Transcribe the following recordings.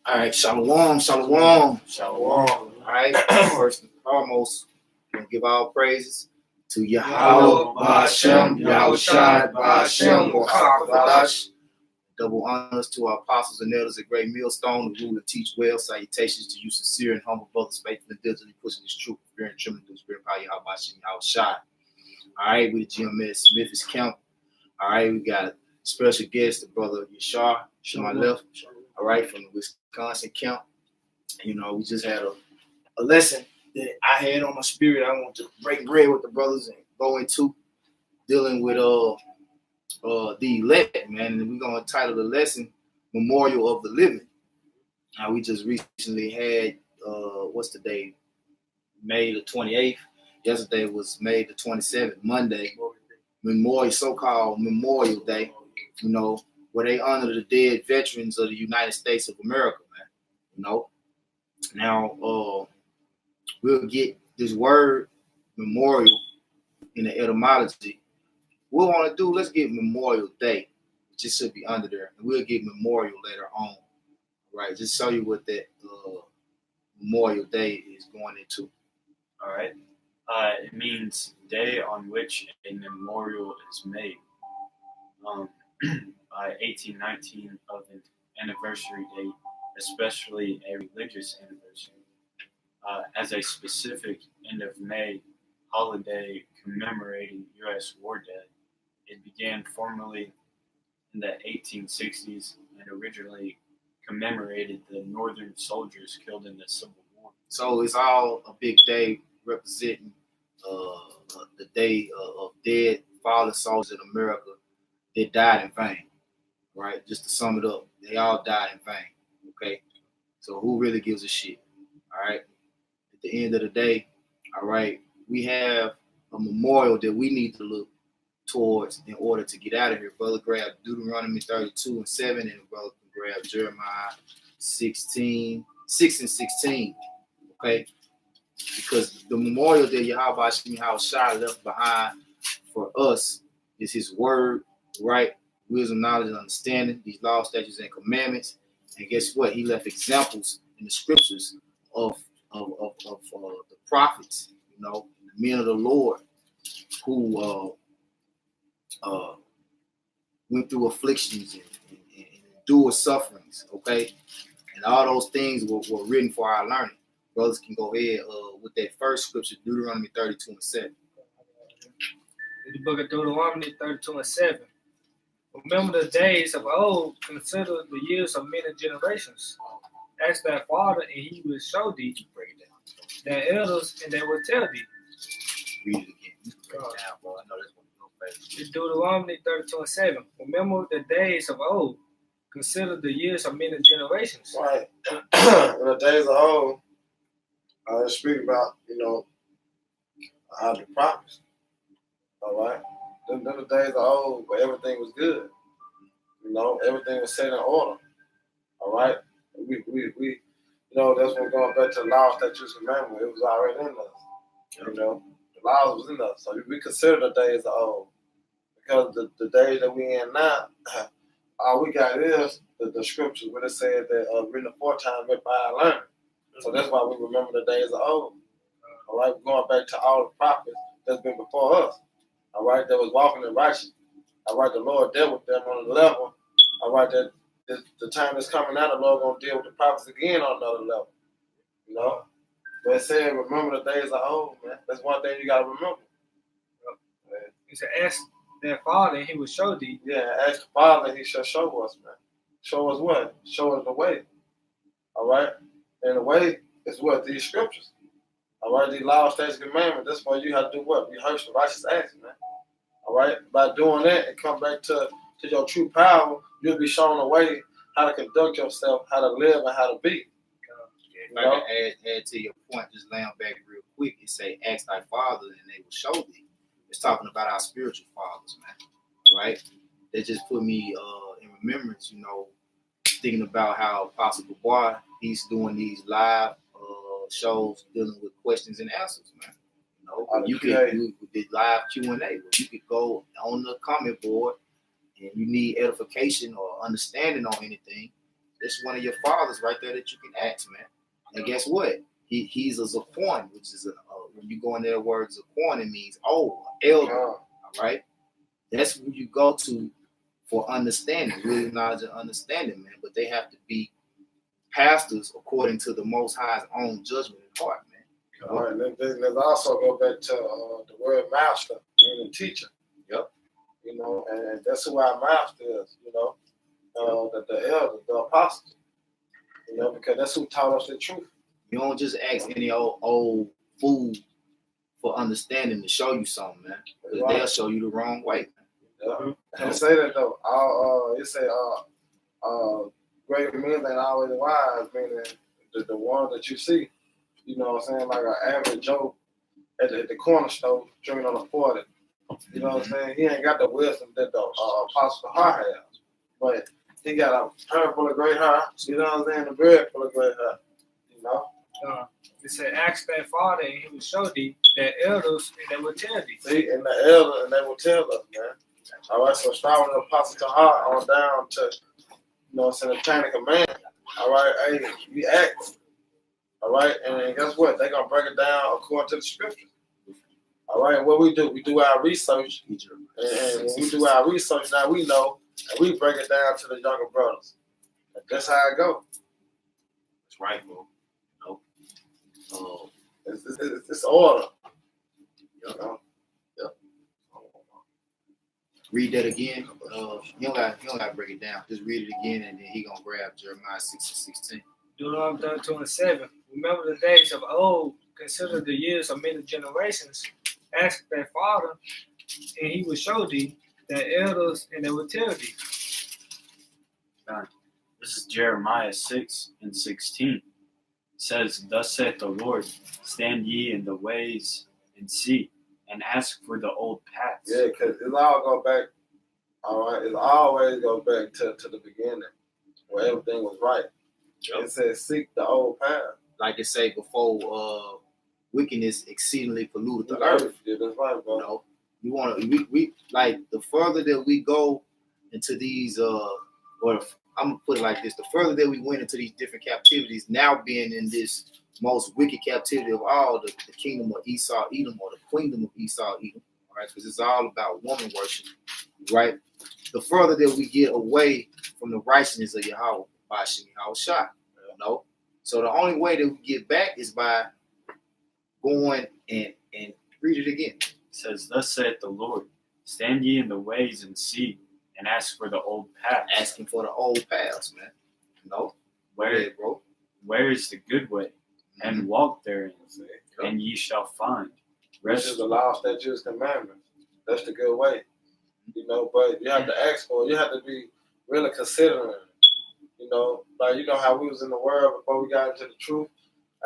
All right, shalom, shalom. Shalom. All right, first and foremost, we're going to give our praises to Yahweh, Ba'ashem, Yahushai, Ba'ashem, Ba'ashem. Double honors to our apostles and elders at Great Millstone, who rule and teach well. Salutations to you, sincere and humble brothers, faithful and diligently pushing this truth, fear and trembling through the spirit of power, Yahweh, Yahushai. All right, we the GMS Smith is Camp. All right, we got a special guest, the brother Yashar, to my left. All right, from the Wisconsin camp. You know, we just had a lesson that I had on my spirit. I want to break bread with the brothers and go into dealing with the elect, man. And we're gonna title the lesson "Memorial of the Living." Now, we just recently had what's the day? May the 28th. Yesterday was May the 27th, Monday. Memorial, so-called Memorial Day. You know, where they honor the dead veterans of the United States of America, man. You know. Now, we'll get this word memorial in the etymology. What we want to do, let's get Memorial Day. It just should be under there. And we'll get Memorial later on. Right, just show you what that Memorial Day is going into. All right. It means day on which a memorial is made. 1819 of an anniversary date, especially a religious anniversary, as a specific end of May holiday commemorating U.S. war dead. It began formally in the 1860s and originally commemorated the Northern soldiers killed in the Civil War. So it's all a big day representing the day of dead fallen soldiers in America that died in vain. Right? Just to sum it up, they all died in vain. Okay? So who really gives a shit? All right? At the end of the day, all right, we have a memorial that we need to look towards in order to get out of here. Brother grab Deuteronomy 32:7, and brother grab Jeremiah 6:16. Okay? Because the memorial that Yahweh Shai left behind for us is his word, right? Wisdom, knowledge, and understanding, these laws, statutes, and commandments. And guess what? He left examples in the scriptures of the prophets, you know, the men of the Lord who went through afflictions and endured sufferings, okay? And all those things were written for our learning. Brothers can go ahead with that first scripture, Deuteronomy 32:7. In the book of Deuteronomy 32:7. Remember the days of old, consider the years of many generations. Ask thy father, and he will show thee. Thy elders, and they will tell thee. Read it again. Break it down, boy. I know that's one of your favorites. Deuteronomy 32:7. Remember the days of old, consider the years of many generations. Right. In the days of old, I speak about, you know, how the prophets. All right. Them the days of old where everything was good. You know, everything was set in order. All right. We you know, that's when going back to the law, statutes, and commandments. It was already in us. You know, the law was in us. So we consider the days of old. Because the days that we in now, all we got is the scriptures where it said that written aforetime meant by our learning. So that's why we remember the days of old. All right, going back to all the prophets that's been before us. All right, that was walking in righteousness. All right, the Lord dealt with them on a level. All right, that the time is coming out, the Lord gonna deal with the prophets again on another level. You know, but it said, remember the days of old, man. That's one thing you gotta remember. He said, ask their father, and he will show thee. Yeah, ask the Father, and he shall show us, man. Show us what? Show us the way. All right, and the way is what? These scriptures. All right, these laws, statutes, and commandments. That's why you have to do what? Rehearse the righteous acts, man. All right, by doing that and come back to your true power, you'll be shown a way how to conduct yourself, how to live, and how to be. If I can add to your point, just laying back real quick and say, ask thy father, and they will show thee. It's talking about our spiritual fathers, man. All right, that just put me in remembrance, you know, thinking about how Apostle Dubois, he's doing these live shows dealing with questions and answers, man. You know, you could do the live Q&A where you could go on the comment board and you need edification or understanding on anything, It's one of your fathers right there that you can ask, man. And guess what? He's a Zaquan, which is when you go in there, word Zaquan, it means elder. All right, that's who you go to for understanding, really knowledge and understanding, man. But they have to be pastors according to the Most High's own judgment and heart, man. All right, let's also go back to the word master, meaning teacher. Yep. You know, and that's who our master is. You know, the elders, the apostles. You know, because that's who taught us the truth. You don't just ask any old fool for understanding to show you something, man. Because they'll show you the wrong way. Yeah. And say that though. It say great men ain't always wise, meaning the one that you see. You know what I'm saying? Like an average Joe at the corner store drinking on a 40. You know what I'm saying? He ain't got the wisdom that the Apostle Har has. But he got a hair full of gray hair. You know what I'm saying? The beard full of gray hair. You know? It said, ask thy father, and he will show thee the elders, and they will tell thee. See, and the elder, and they will tell us, man. All right, so starting with the Apostle Tahar on down to, you know, the Chain of Command. All right, hey, we act. All right, and guess what? They're going to break it down according to the scriptures. All right, and what we do our research. And when we do our research, now we know, and we break it down to the younger brothers. That's how it goes. That's right, bro. It's order. Yep. You know? Yep. Read that again. You don't got to break it down. Just read it again, and then he gonna grab Jeremiah 6:16. Deuteronomy 32:7. Remember the days of old. Consider the years of many generations. Ask thy father, and he will show thee the elders, and they will tell thee. This is Jeremiah 6:16. It says, "Thus saith the Lord, stand ye in the ways and see, and ask for the old paths." Yeah, because it all go back. All right, it always go back to the beginning where everything was right. Yep. It says, "Seek the old path." Like it say before, wickedness exceedingly polluted the earth. Yeah, that's right, bro. You know, you want to we like the further that we go into these or I'm gonna put it like this: the further that we went into these different captivities, now being in this most wicked captivity of all, the kingdom of Esau, Edom, or the queendom of Esau, Edom, all right? Because it's all about woman worship, right? The further that we get away from the righteousness of Yahweh, by Shem Yahushua, you know. So the only way that we get back is by going and read it again. It says, "Thus saith the Lord, stand ye in the ways and see, and ask for the old paths." Asking for the old paths, man. You know? Where is the good way? And walk therein, and ye shall find rest. Which is the law, statutes, commandments. That's the good way. You know, but you have to ask for it. You have to be really considering. You know, like you know how we was in the world before we got into the truth.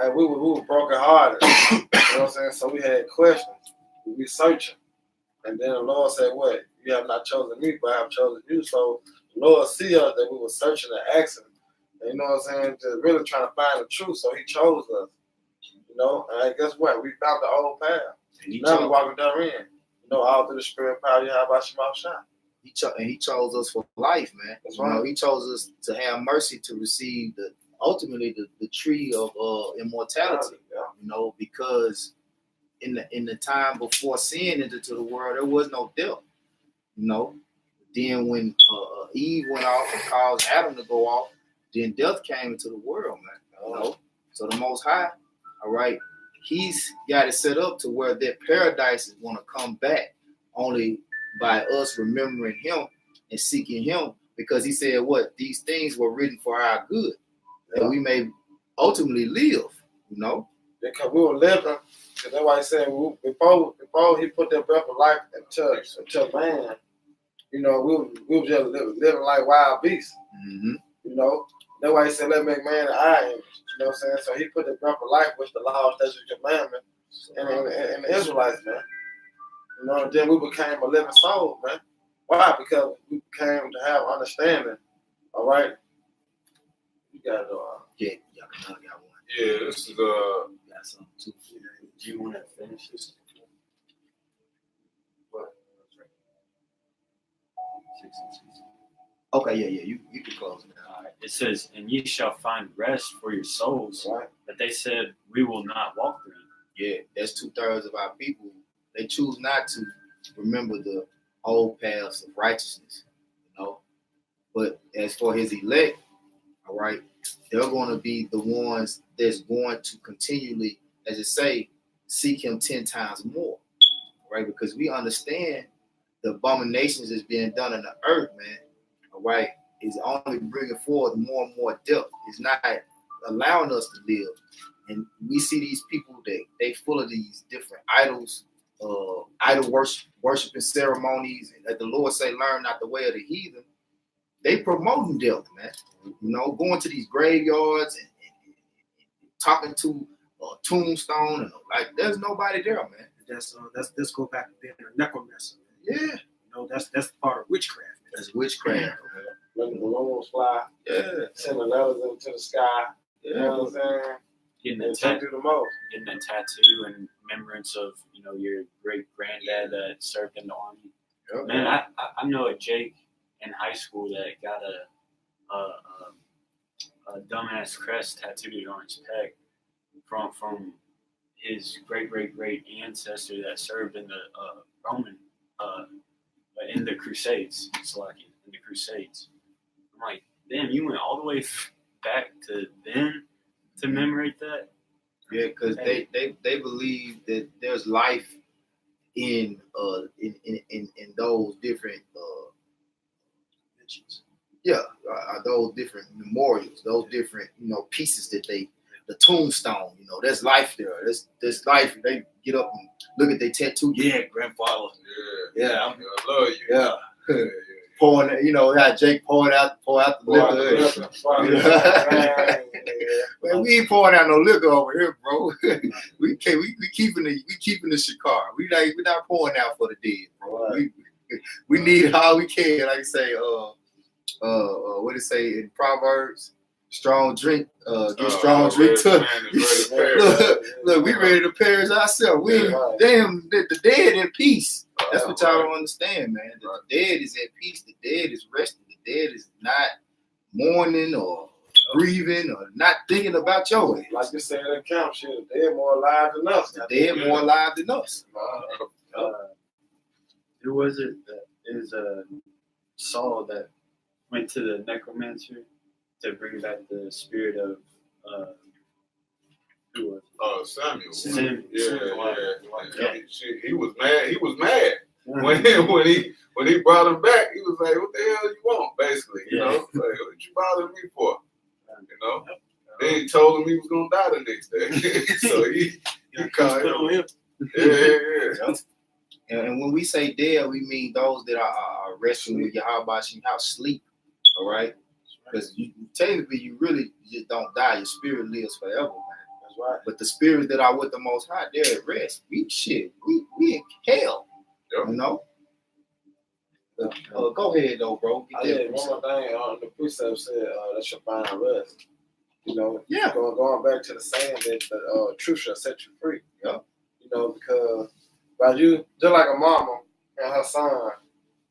And we were broken hearted. You know what I'm saying? So we had questions. We were searching. And then the Lord said, "What? You have not chosen me, but I have chosen you." So the Lord see us that we were searching and asking. And you know what I'm saying? Just really trying to find the truth. So he chose us. You know, and guess what? We found the old path. Now we're walking therein. You know, all through the spirit and power, how about Shema Shah. He chose us for life, man. That's right. You know, he chose us to have mercy to receive ultimately the tree of immortality. Yeah. You know, because in the time before sin entered into the world, there was no death. You know, then when Eve went off and caused Adam to go off, then death came into the world, man. You know, so the Most High, all right, He's got it set up to where that paradise is going to come back only by us remembering Him and seeking Him, because He said, "What these things were written for our good, that we may ultimately live." You know, because we were living. Because that's why He said before He put that breath of life into man, you know, we were just living like wild beasts. Mm-hmm. You know, that's why He said, "Let make man in our image." You know what I'm saying? So He put the breath of life, which the law, statutes, commandment, and the Israelites, man. You know, and then we became a living soul, man. Why? Because we came to have understanding. All right. You got yeah, I got one. Yeah, this is Got some too. Do you want to finish this? What? 6 and 6. Okay, yeah. You can close it now. It says, "And ye shall find rest for your souls." Right. But they said, "We will not walk therein." Yeah, that's 2/3 of our people. They choose not to remember the old paths of righteousness, you know. But as for his elect, all right, they're going to be the ones that's going to continually, as it say, seek him 10 times more, right? Because we understand the abominations that's being done in the earth, man, all right, is only bringing forward more and more death. It's not allowing us to live. And we see these people, they full of these different idols, idol worshiping ceremonies, and that the Lord say, learn not the way of the heathen. They promoting death, man. You know, going to these graveyards and talking to a tombstone, and like there's nobody there, man. Let's go back to being a necromancer. Yeah, You know, that's part of witchcraft. that's witchcraft. Letting the balloons fly, Yeah, sending letters into the sky. You know what I'm saying? Getting They a take tattoo, do the most. getting a tattoo in remembrance of your great granddad that served in the army. yeah. Man, I know a Jake in high school that got a dumbass crest tattooed on his pec from his great ancestor that served in the Roman in the Crusades. It's like in the Crusades. I'm like, damn, you went all the way back to then to commemorate that. Yeah, because they believe that there's life in those different those different memorials, those different pieces that the tombstone, there's life there. There's life. They get up and look at their tattoo. Yeah, grandfather. Yeah, I love you. Yeah. Pouring, how Jake pour out the liquor. Man, we ain't pouring out no liquor over here, bro. we keeping the shikar. We're not pouring out for the dead, bro. Right. We need how we can, like I say, what it say in Proverbs? Strong drink, get strong drink to. Look, we ready to perish ourselves. Damn, the dead in peace. That's what y'all don't understand, man. The dead is at peace. The dead is resting. The dead is not mourning or grieving or not thinking about your ass. Like you said in camp shit, they're more alive than us. The dead more alive than us. Who was it? Is Saul that went to the necromancer to bring back the spirit of who was it? Samuel. Samuel. Yeah. He was mad. He was mad when he brought him back. He was like, "What the hell you want?" Basically, you know, like, what you bothering me for? You know. Then he told him he was gonna die the next day. So he called him. Yeah. And when we say dead, we mean those that are resting with Yahweh Shem house sleep. All right, because technically you really just don't die. Your spirit lives forever, man. That's right. But the spirits that are with the Most High, they're at rest. We in hell. Yep. You know. Go ahead though, bro. One more thing. The precept said that shall find rest. You know. Yeah. Going back to the saying that the truth shall set you free. Yeah. You know, because you just like a mama and her son,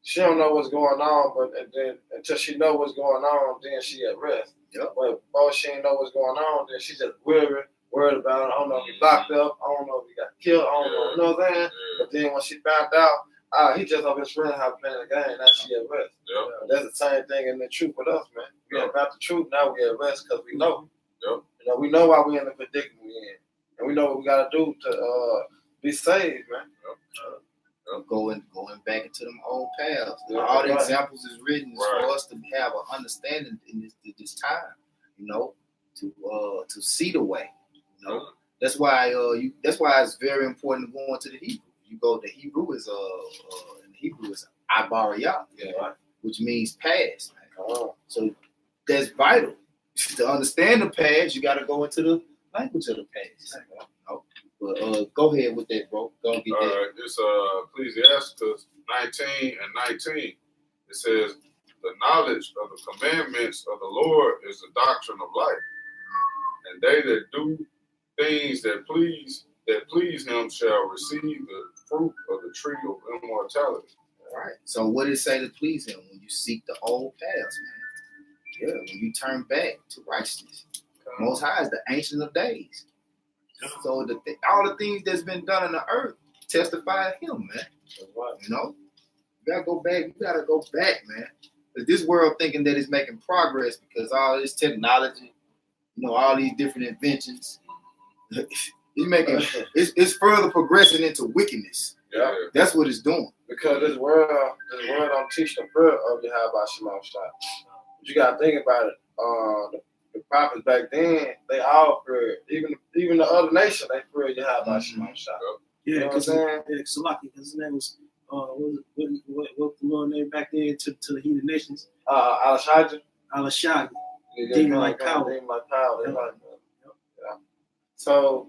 she don't know what's going on, but then until she know what's going on, then she at rest. Yep. But before she ain't know what's going on, then she just worried about it. I don't know if he locked up. I don't know if he got killed. I don't know. You know what I'm saying? But then when she found out, he just up his friend house playing the game. Now she at rest. Yep. That's the same thing in the truth with us, man. We about the truth. Now we at rest because we know. Yep. You know, we know why we in the predicament we in, and we know what we got to do to be saved, man. Going back into them old paths. Yeah, All the right. examples is written for us to have an understanding in this time, to see the way. You know, that's why it's very important to go into the Hebrew. You go, the Hebrew is Abariyah, which means past. So that's vital. To understand the past, you got to go into the language of the past. But go ahead with that, bro. Go and get that. All right, it's Ecclesiastes 19 and 19. It says, "The knowledge of the commandments of the Lord is the doctrine of life, and they that do things that please Him shall receive the fruit of the tree of immortality." Right. So what did it say to please him? When you seek the old paths, man. Yeah, when you turn back to righteousness. Most High is the Ancient of Days. So all the things that's been done on the earth testify of him, man. You know? You gotta go back. You gotta go back, man. Because this world thinking that it's making progress because all this technology, you know, all these different inventions, it's further progressing into wickedness. Yeah. That's what it's doing. Because this world don't teach the prayer of Yahweh Shema Shah. But you gotta think about it. The prophets back then, they all prayed. Even the other nation, they prayed Yahweh Shema Shah. Yeah, know because what I'm Salaki, because his name was what the Lord name back then to the heathen nations. Al-Shajah. Al-Shadi. Demon like power. Demon like power. Yeah. So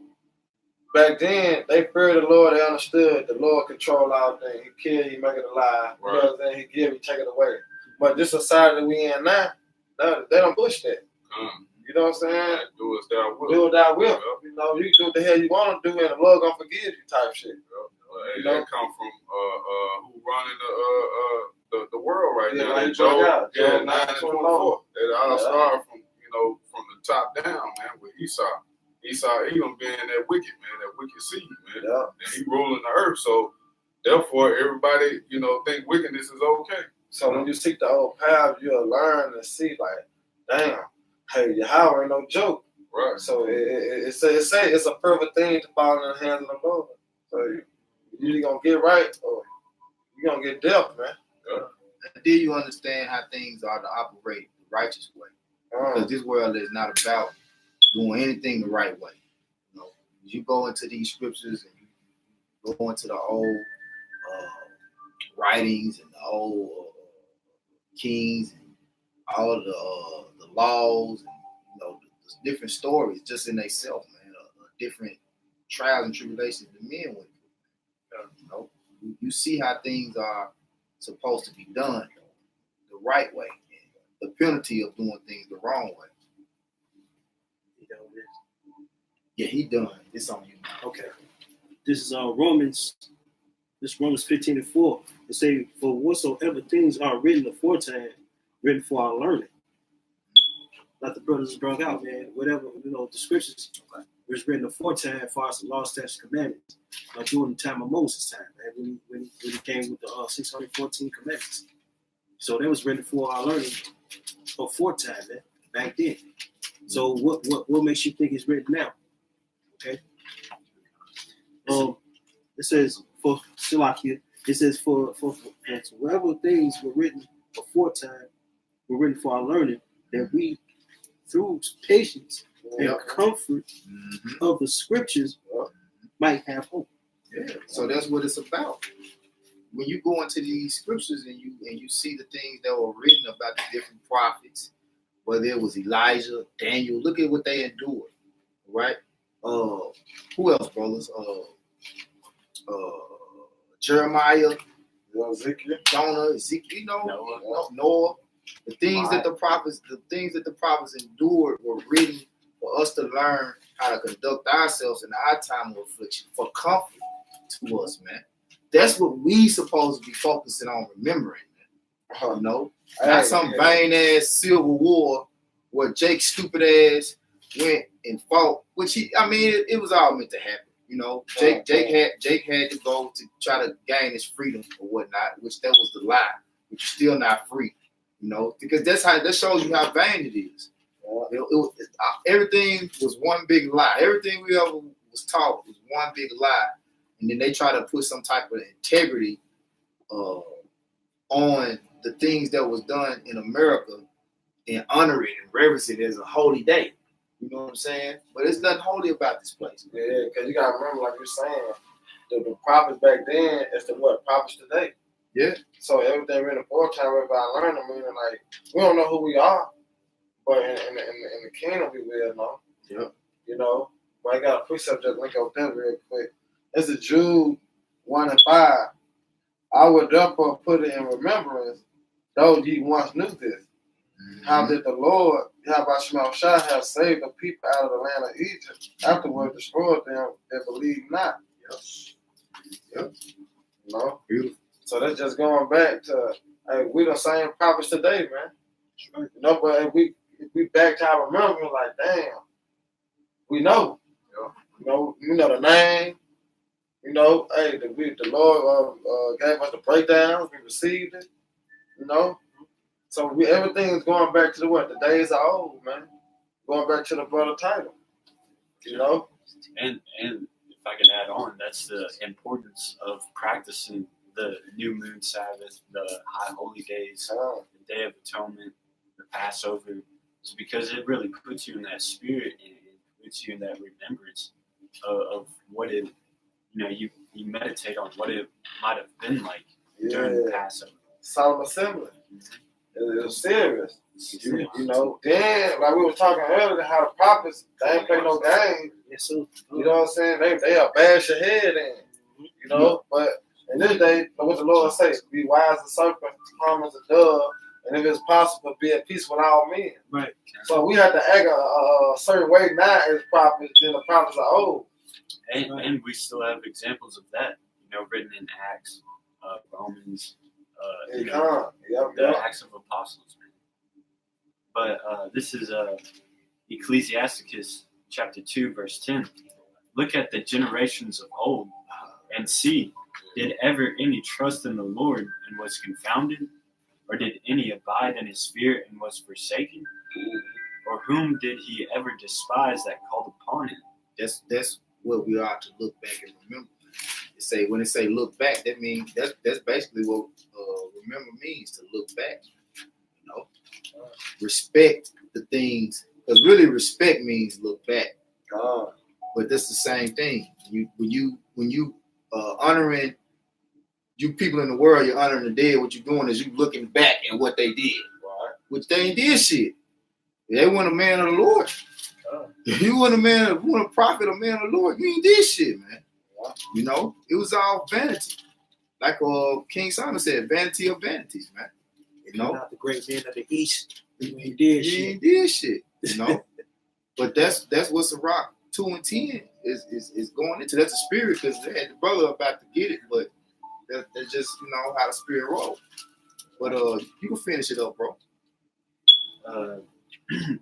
back then, they feared the Lord. They understood the Lord control all things. He kill, he make it alive. Right. You know what I'm saying? He give, he take it away. But this society we in now, they don't push that. You know what I'm saying? Do as thou wilt. Do what thou will. You know, you can do what the hell you want to do, and the Lord gonna forgive you type shit. You know, that come from who running the world right now. Like That Job, Job 9 and 24. It all started from the top down, man, with Esau. Esau, he gonna be in that wicked, man, that wicked seed, man. Yeah. And he ruling the earth. So therefore everybody, think wickedness is okay. So when you seek the old path, you'll learn and see like, damn, hey, Yahweh ain't no joke. Right. So it's a perfect thing to fall in the hands of the Lord. So you either gonna get right or you're gonna get dealt, man. Yeah. And then you understand how things are to operate the righteous way. Because this world is not about doing anything the right way. You know, you go into these scriptures and you go into the old writings and the old kings and all of the laws and the different stories just in themselves, man. Different trials and tribulations the men went through. You see how things are supposed to be done the right way, and the penalty of doing things the wrong way. Yeah, he done. It's on you now. Okay. This is Romans 15:4. It say, for whatsoever things are written aforetime, written for our learning. Like the brothers brought out, man, whatever, the scriptures was written aforetime as far as the law, statutes, commandments. Like during the time of Moses' time, man, when he came with the 614 commandments. So that was written for our learning aforetime, man, back then. So what makes you think it's written now? Okay. It says for Shalakia, it says for whatever things were written aforetime were written for our learning, that we through patience and comfort of the scriptures might have hope. Yeah. So that's what it's about. When you go into these scriptures and you see the things that were written about the different prophets, whether it was Elijah, Daniel, look at what they endured, right? Who else, brothers? Jeremiah, Ezekiel, Jonah, Ezekiel, Noah. The things that the prophets endured were written for us to learn how to conduct ourselves in our time of affliction, for comfort to us, man. That's what we supposed to be focusing on remembering, man. Not some vain ass Civil War where Jake's stupid ass went and fought, which it was all meant to happen. Jake had to go to try to gain his freedom or whatnot, which that was the lie, which is still not free. Because that shows you how vain it is. Everything was one big lie. Everything we ever was taught was one big lie, and then they try to put some type of integrity on the things that was done in America and honor it and reverence it as a holy day. You know what I'm saying? But there's nothing holy about this place. Yeah, because you gotta remember, like you're saying, the prophets back then is the prophets today. Yeah. So everything written aforetime, everybody learning, meaning like we don't know who we are, but in the kingdom we will know. Yeah. But I got a precept just link up there real quick. It's a Jude 1:5. I would therefore put it in remembrance, though ye once knew this. How did the Lord, Yahweh Shema Shah, have saved the people out of the land of Egypt, afterward destroyed them that believe not. Yep. Beautiful. So that's just going back to, hey, we the same prophets today, man. You know, but if we back to our remembrance, like, damn, we know. You know the name. You know, hey, the Lord gave us the breakdowns. We received it. You know, so everything is going back to the days are old, man. Going back to the brother title. You know, and if I can add on, that's the importance of practicing the new moon Sabbath, the high holy days, the Day of Atonement, the Passover, is because it really puts you in that spirit and it puts you in that remembrance of what it, you meditate on what it might have been like during the Passover. Solemn assembly. It was serious. You know, then like we were talking earlier, how the prophets, they ain't play no games. You know what I'm saying? They'll bash your head in. You know, but in this day, what the Lord says, be wise as a serpent, calm as a dove, and if it's possible, be at peace with all men. Right. So we have to act a certain way now as prophets, then the prophets are old. And we still have examples of that, written in Acts, Romans, the Acts of Apostles. But this is Ecclesiasticus chapter 2, verse 10. Look at the generations of old and see, did ever any trust in the Lord and was confounded? Or did any abide in his fear and was forsaken? Or whom did he ever despise that called upon him? That's what we are to look back and remember. When they say look back, that means that's basically what remember means, to look back. Respect the things, because really respect means look back. But that's the same thing. When you honoring you people in the world, you're honoring the dead. What you're doing is you looking back at what they did, right? Which they ain't did shit. They weren't a man of the Lord. You weren't a prophet, a man of the Lord. You ain't did shit, man. It was all vanity. Like King Simon said, vanity of vanities, man. Not the great men of the East. You ain't did shit. But that's what Sirach 2 and 10 is going into. That's the spirit, because they had the brother about to get it, but that's just how the spirit rolls. But you can finish it up, bro.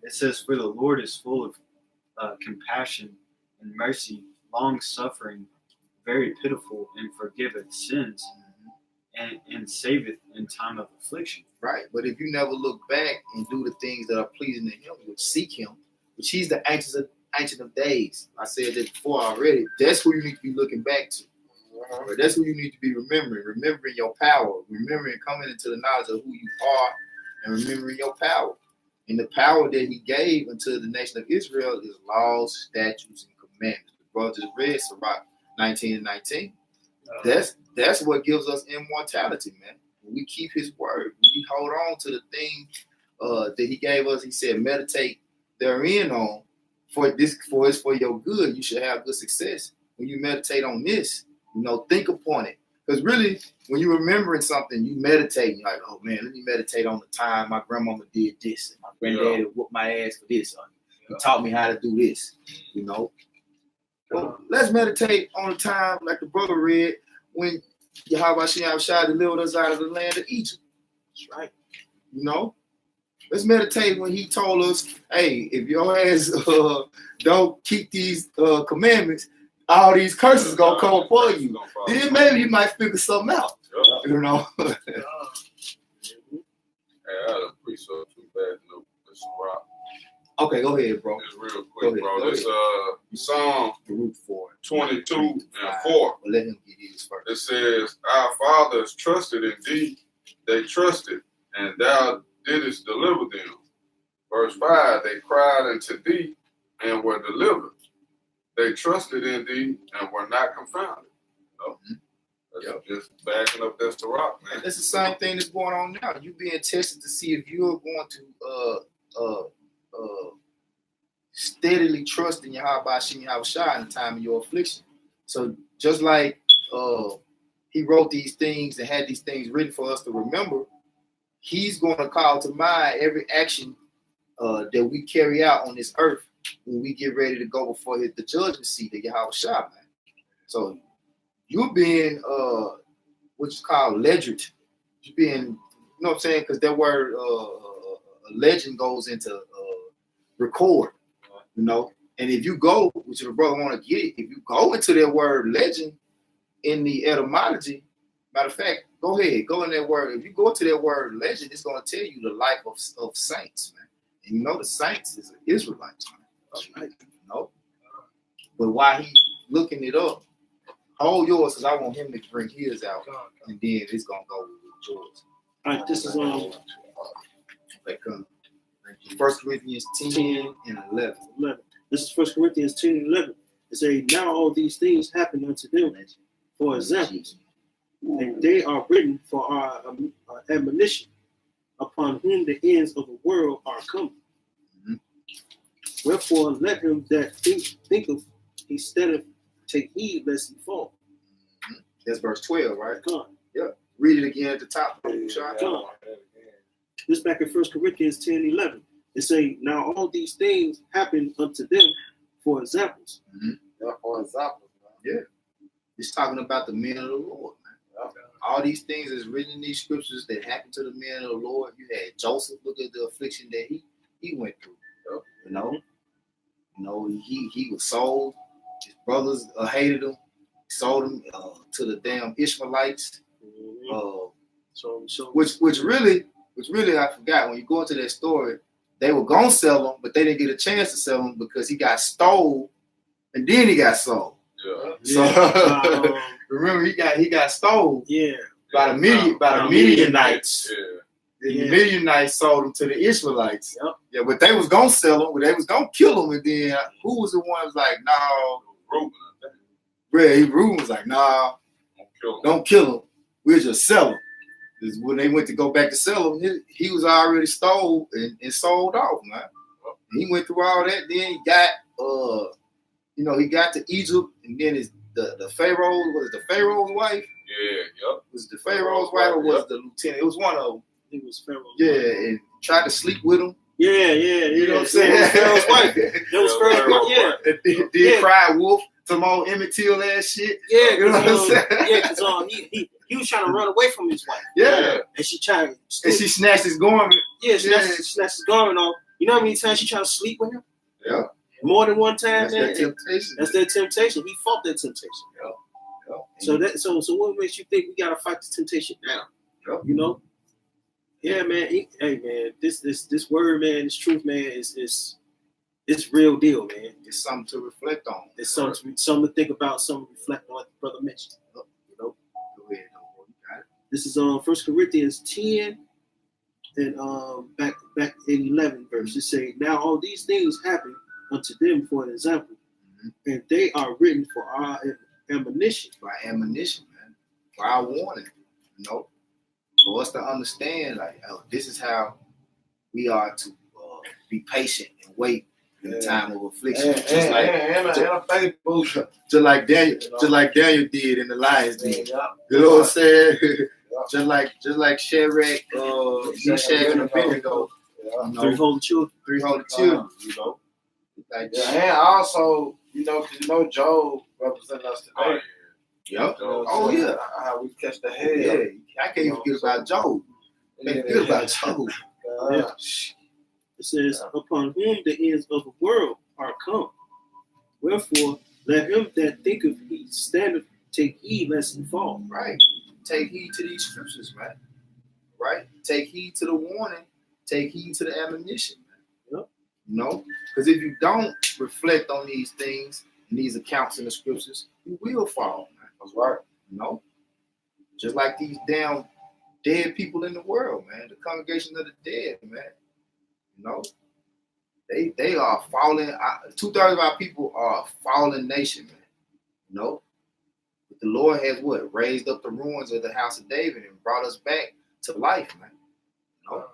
It says, for the Lord is full of compassion and mercy, long suffering, very pitiful, and forgiveth sins, and saveth in time of affliction. Right, but if you never look back and do the things that are pleasing to him, which seek him, which he's the ancient of days. I said that before already. That's who you need to be looking back to. Right? That's who you need to be remembering your power, remembering coming into the knowledge of who you are, and remembering your power. And the power that he gave unto the nation of Israel is laws, statutes, and commandments. The brother just read Sirach 19 and 19. That's what gives us immortality, man. When we keep his word, when we hold on to the thing that he gave us, he said, meditate therein on, for it's for your good. You should have good success. When you meditate on this, think upon it. Because really, when you're remembering something, you meditate. You're like, oh man, let me meditate on the time my grandmama did this, and my granddaddy whooped my ass for this. He taught me how to do this. Well, let's meditate on the time, like the brother read, when Yahweh Shai delivered us out of the land of Egypt. That's right. Let's meditate when he told us, hey, if your ass don't keep these commandments, all these curses gonna come upon you. Then maybe you might figure something out. Hey, I had a pre-show too bad. This rock. Okay, go ahead, bro. Just real quick, bro. This Psalm 22 and 4. Let him get his first. It says, our fathers trusted in thee, they trusted, and thou didst deliver them. Verse 5, they cried unto thee and were delivered. They trusted in thee and were not confounded. That's just backing up that's the rock, man. That's the same thing that's going on now. You being tested to see if you're going to steadily trust in Yahweh Shai in the time of your affliction. So just like he wrote these things and had these things written for us to remember, he's going to call to mind every action that we carry out on this earth when we get ready to go before the judgment seat of Yahweh Shai, man. So you being what's called legend. You being, you know what I'm saying? Because that word legend goes into record, you know. And if you go, which the brother want to get it, if you go into that word legend in the etymology, matter of fact, go ahead, go in that word. If you go to that word legend, it's going to tell you the life of saints, man. And you know the saints is an Israelite, man. You know? But while he looking it up, hold yours, because I want him to bring his out, and then it's going to go with yours. All right, this is Okay, come. 1 Corinthians 10 and 11. 11. This is 1 Corinthians 10 and 11. It says, now all these things happen unto them for examples, and they are written for our admonition, upon whom the ends of the world are coming. Wherefore, let him that thinketh instead of take heed lest he fall. That's verse 12, right? Come on. Yeah. Read it again at the top. Come on. This back in 1 Corinthians 10 and 11. It say, now all these things happen unto them for examples. Yeah, for example, man. Yeah. It's talking about the men of the Lord, man. All these things is written in these scriptures that happened to the men of the Lord. You had Joseph, look at the affliction that he went through. You know, he was sold. His brothers hated him. Sold him to the damn Ishmaelites. Which really I forgot, when you go into that story, they were gonna sell him, but they didn't get a chance to sell him because he got stole and then he got sold. So remember, he got stole. By the Midianites. The Midianites sold him to the Israelites. Yeah, but they was gonna sell him, but they was gonna kill him, and then who was the one was like, no, Reuben was like, nah, don't kill him. We'll just sell him. Because when they went to go back to sell him, he was already stole and sold off, man. And he went through all that. Then he got, he got to Egypt, and then the Pharaoh, was it the Pharaoh's wife? Was it the Pharaoh's wife or was it the lieutenant? It was one of them. It was Pharaoh's wife. And tried to sleep with him. You know what I'm saying? Pharaoh's wife. That was Pharaoh's wife. Did fried wolf, some old Emmett Till ass shit. You know what I'm saying? Because he was trying to run away from his wife. And she tried. And she snatched his garment. Snatched his garment off. You know how many times she tried to sleep with him? Yeah. More than one time. That's their temptation. That's their temptation. He fought that temptation. So what makes you think we gotta fight the temptation now? You know? Yeah, man. Hey, man. This word, man. This truth, man. Is real deal, man. It's something to reflect on. It's something to think about. Something to reflect on. Like the brother mentioned. You know. Go ahead. This is 1 Corinthians 10 and back in 11 verse. It say, now all these things happen unto them for an example, and they are written for our admonition. For our admonition, man. For our warning. You know, for us to understand, like, this is how we are to be patient and wait in the time of affliction. Just like Daniel did in the lion's den. You know what I'm saying? Just like Shadrach, Meshach, and Abednego. Three holy children. You know. And also, Job representing us today. Yep. How we catch the head. Yeah, I can't even forget about Job. It says, upon whom the ends of the world are come. Wherefore, let him that thinketh he standeth take heed lest he fall. Right. Take heed to these scriptures, man. Right? Take heed to the warning. Take heed to the admonition, man. Yep. You know? Because if you don't reflect on these things and these accounts in the scriptures, you will fall, man. That's right. You know? Just like these damn dead people in the world, man. The congregation of the dead, man. You know? They are fallen. 2/3 of our people are a fallen nation, man. You know? But the Lord has what? Raised up the ruins of the house of David and brought us back to life, man. You know?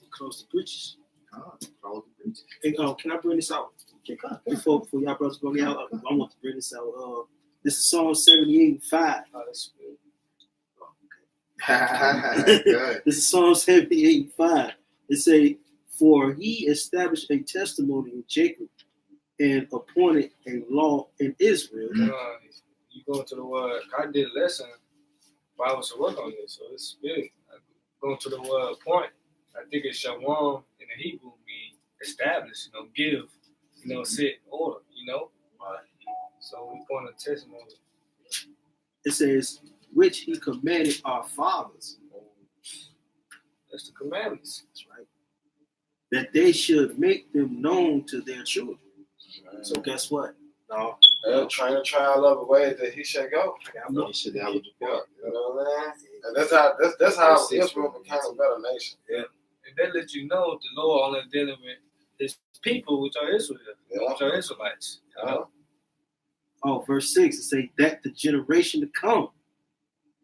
Close the breaches. Close the breaches. Hey, can I bring this out? Before y'all brothers bring it out, I want to bring this out. This is Psalm 78:5. Oh, that's good. This is Psalm 78:5. It say, for he established a testimony in Jacob and appointed a law in Israel. You go into the word. I did a lesson Bible to work on this, so it's big. Going to the point, I think it's Shalom in the Hebrew mean establish, give, set order, So we're going to testimony. It says, which he commanded our fathers. That's the commandments. That's right. That they should make them known to their children. So guess what? No. Train a child of the way that he should go. He should have a depart. You know what I mean? And that's how Israel became a better nation. Yeah. And that lets you know the Lord only dealing with his people, which are Israel, which are Israelites. Oh, verse 6, it says that the generation to come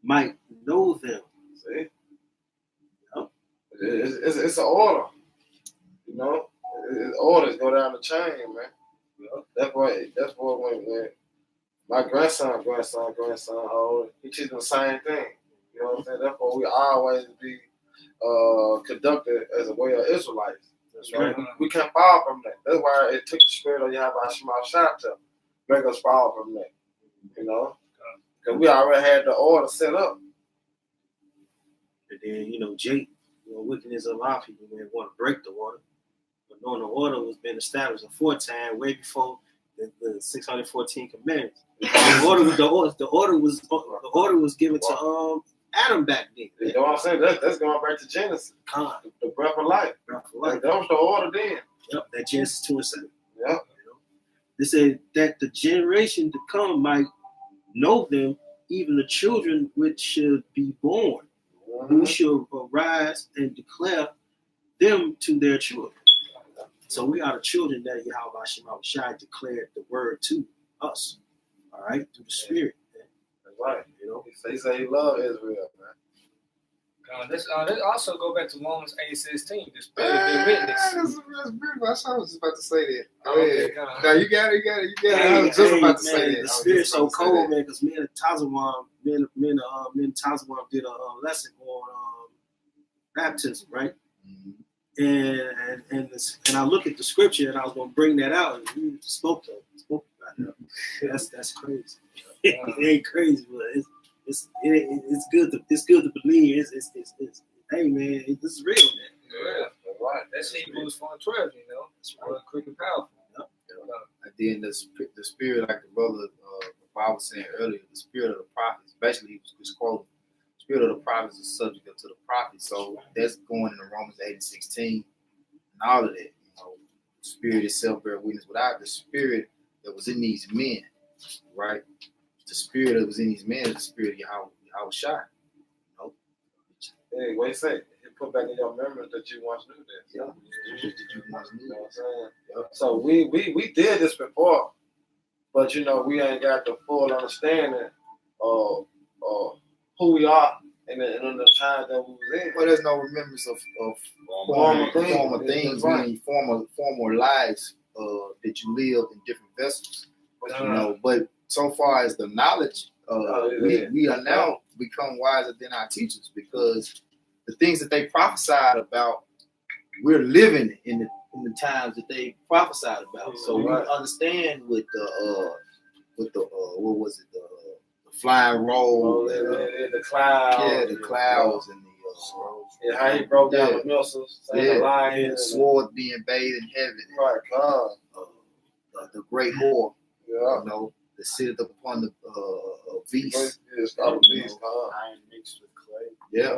might know them. See? It's an order. Orders go down the chain, man. That's why when my grandson, he teaches the same thing. You know what I'm saying? That's why we always be conducted as a way of Israelites. That's right. We can't fall from that. That's why it took the spirit of Yahweh Shema Shah to make us fall from that. Because we already had the order set up. And then, Jake, wickedness of a lot of people may want to break the order. But knowing the order was been established aforetime, way before the 614 commandments. The order was given to Adam back then. You know what I'm saying? That's going back to Genesis. The breath of life. That was the order then. Yep, that Genesis 2 and 7. Yep. They said that the generation to come might know them, even the children which should be born, who shall arise and declare them to their children. So we are the children that Yahweh Shema Shai declared the word to us. All right, through the Spirit. That's right. He say he loves Israel, man. Let's also go back to Romans 8:16. The Spirit of witness. That's beautiful. I was just about to say that. Okay, No, you got it. I was just about to say that. The Spirit's so cold, man, because me and Tazawam did a lesson on baptism, right? Mm-hmm. And I look at the scripture, and I was going to bring that out, and we spoke about that. That's crazy. It ain't crazy, but it's good to believe. It's hey man, this is real, man. Yeah, right. That's Hebrews 4:12. It's real quick and powerful. And then the spirit, like the brother Bob was saying earlier, the spirit of the prophets. Basically, he was quoting, "The spirit of the prophets is subject to the prophets." So that's going in Romans 8:16, and all of that. The spirit itself bear witness. Without the spirit that was in these men, right? The spirit that was in these men is the spirit of Yahweh Shai. Hey, what you say? Put back in your memory that you once knew this. Yeah. You once knew. You know what I'm saying? Yep. So we did this before, but we ain't got the full understanding of who we are in the time that we was in. Well, there's no remembrance of former things, meaning former lives that you lived in different vessels. But so far as the knowledge, we are now become wiser than our teachers, because the things that they prophesied about, we're living in the times that they prophesied about. So we understand with the what was it, the flying roll, the clouds, the clouds, and the how he broke down the missiles, the lion, the sword being bathed in heaven, the great whore, that sitteth upon the beast. Iron mixed with clay. Yeah.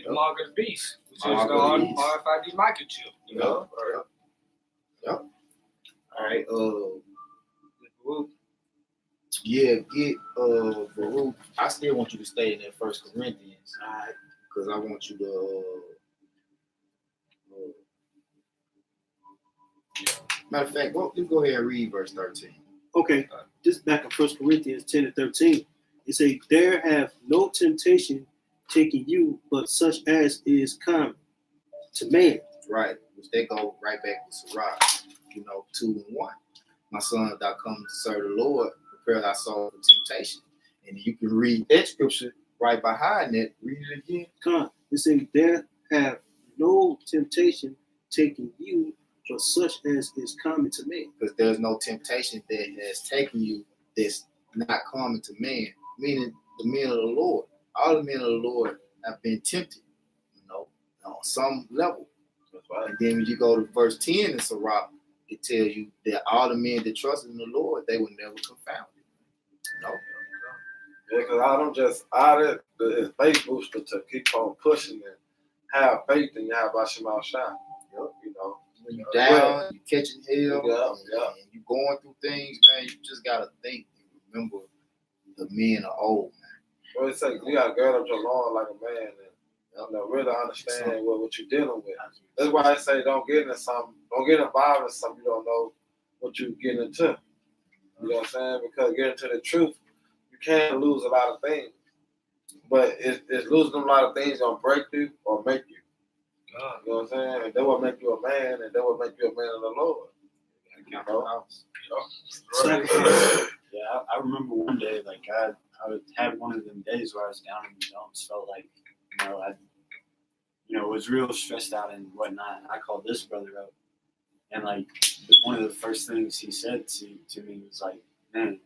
The mark of the beast, which is the RFID microchip. Yep. All right. Get Baruch. I still want you to stay in that 1 Corinthians, because I want you to. Matter of fact, let's go ahead and read verse 13. Okay, this back in 1 Corinthians 10 and 13. It says, "There have no temptation taken you, but such as is common to man." Right, which they go right back to Sirach, 2:1. My son, thou come to serve the Lord, prepare thy soul for temptation. And you can read that scripture right behind that. Read it again. It says, "There have no temptation taken you, but such as is common to man." Because there's no temptation that has taken you that's not common to man, meaning the men of the Lord. all the men of the Lord have been tempted, on some level. That's right. And then when you go to verse 10 in Sirach, it tells you that all the men that trusted in the Lord, they were never confounded. Yeah, because I don't just add the faith booster to keep on pushing and have faith in Yahweh Shema Shai. When you're down, you're catching hell, Yeah. and you're going through things, man, you just got to think and remember the men are old, man. Well, it's like you got to gird up your loins like a man and really understand what you're dealing with. That's why I say don't get involved in something you don't know what you're getting into. You know what I'm saying? Because getting to the truth, you can lose a lot of things. But it's losing a lot of things gonna break you or make you. You know what I'm saying? And that will make you a man, and that will make you a man of the Lord. Yeah, I remember one day, like I had one of them days where I was down in the dumps, felt like, I was real stressed out and whatnot. I called this brother up, and like one of the first things he said to me was like, man,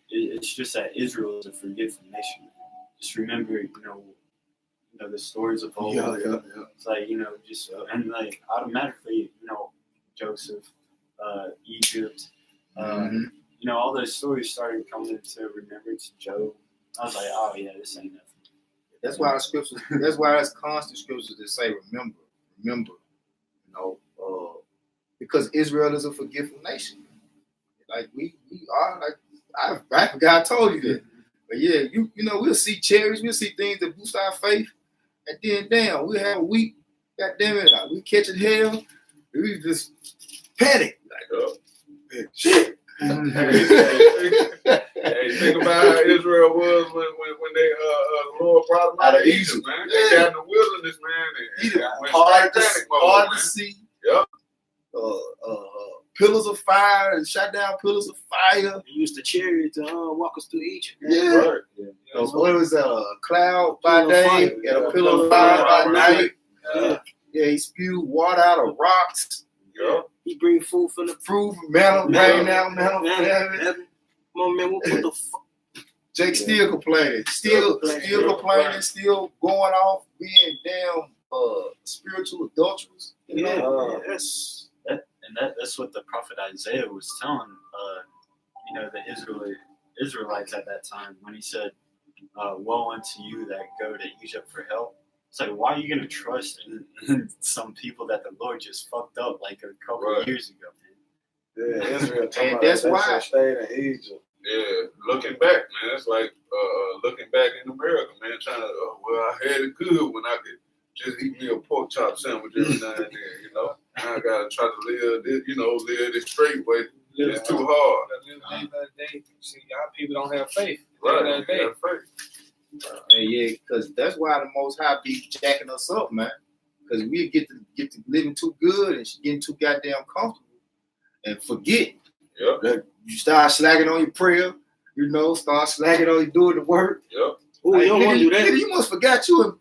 it's just that Israel is a forgetful nation. Just remember, the stories of old. Yeah. It's like, and like automatically, Joseph, Egypt, all those stories started coming into remembrance. Job. I was like, oh yeah, this ain't nothing. That's why there's constant scriptures that say, remember, because Israel is a forgetful nation. Like we are, like I forgot I told you that. But yeah, we'll see cherries, we'll see things that boost our faith, and then damn, we'll have a week, god damn it, we catching hell, we just panic. Like, shit. Hey, think about how Israel was when they Lord brought them out of Egypt, man. They got in the wilderness, man. And Hard to see. Yep. Pillars of fire and shot down pillars of fire. They used the chariot to walk us through Egypt. Yeah. Right. What was that? A cloud by day and a pillar of fire by night. Yeah, he spewed water out of rocks. Yeah. He bring food from the Fruit, manna, rain down, manna from heaven. Come on, man. What the fuck? Jake still complaining. Still complaining, still going off, being damn spiritual adulterers. That's what the prophet Isaiah was telling, the Israelites at that time when he said, "Woe unto you that go to Egypt for help." It's like, why are you gonna trust in some people that the Lord just fucked up like a couple of years ago, man? Yeah, Israel. And that's why they stayed in Egypt. Yeah, looking back, man, it's like looking back in America, man, trying to, I had it good when I could just eat me a pork chop sandwich every now and then, Now I gotta try to live this straight way. It's too hard. See, y'all people don't have faith. Right, they have faith. And yeah, because that's why the Most High be jacking us up, man. Because we get to living too good and getting too goddamn comfortable and forget. Yep. That you start slacking on your prayer, start slacking on your doing the work. Yep. Oh, you don't want to do that. Nigga, you must forgot you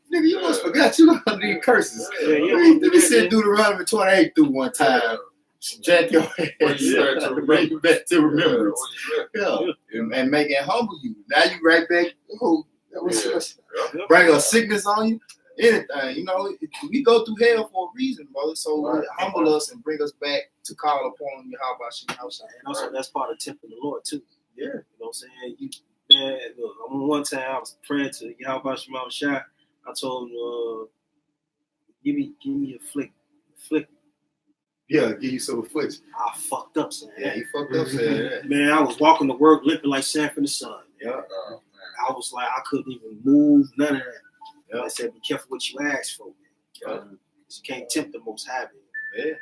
under these curses. Yeah, Let me send Deuteronomy 28 through one time. Jack your ass up to bring you back to remembrance. Yeah. And make it humble you. Now you right back. Bring a sickness on you. Anything. We go through hell for a reason, brother. So humble us and bring us back to call upon you. How about you? And also, that's part of tempting the Lord, too. Yeah. You know what I'm saying? Look, one time I was praying to Yahweh Shema Shai. I told him, give me a flick. Yeah, give you some affliction. I fucked up, son. Yeah, he fucked up saying that. Man, I was walking to work limping like sand from the sun. Yeah. I was like, I couldn't even move, none of that. Yeah. I said, be careful what you ask for, man. You can't tempt the Most High, man. Yeah.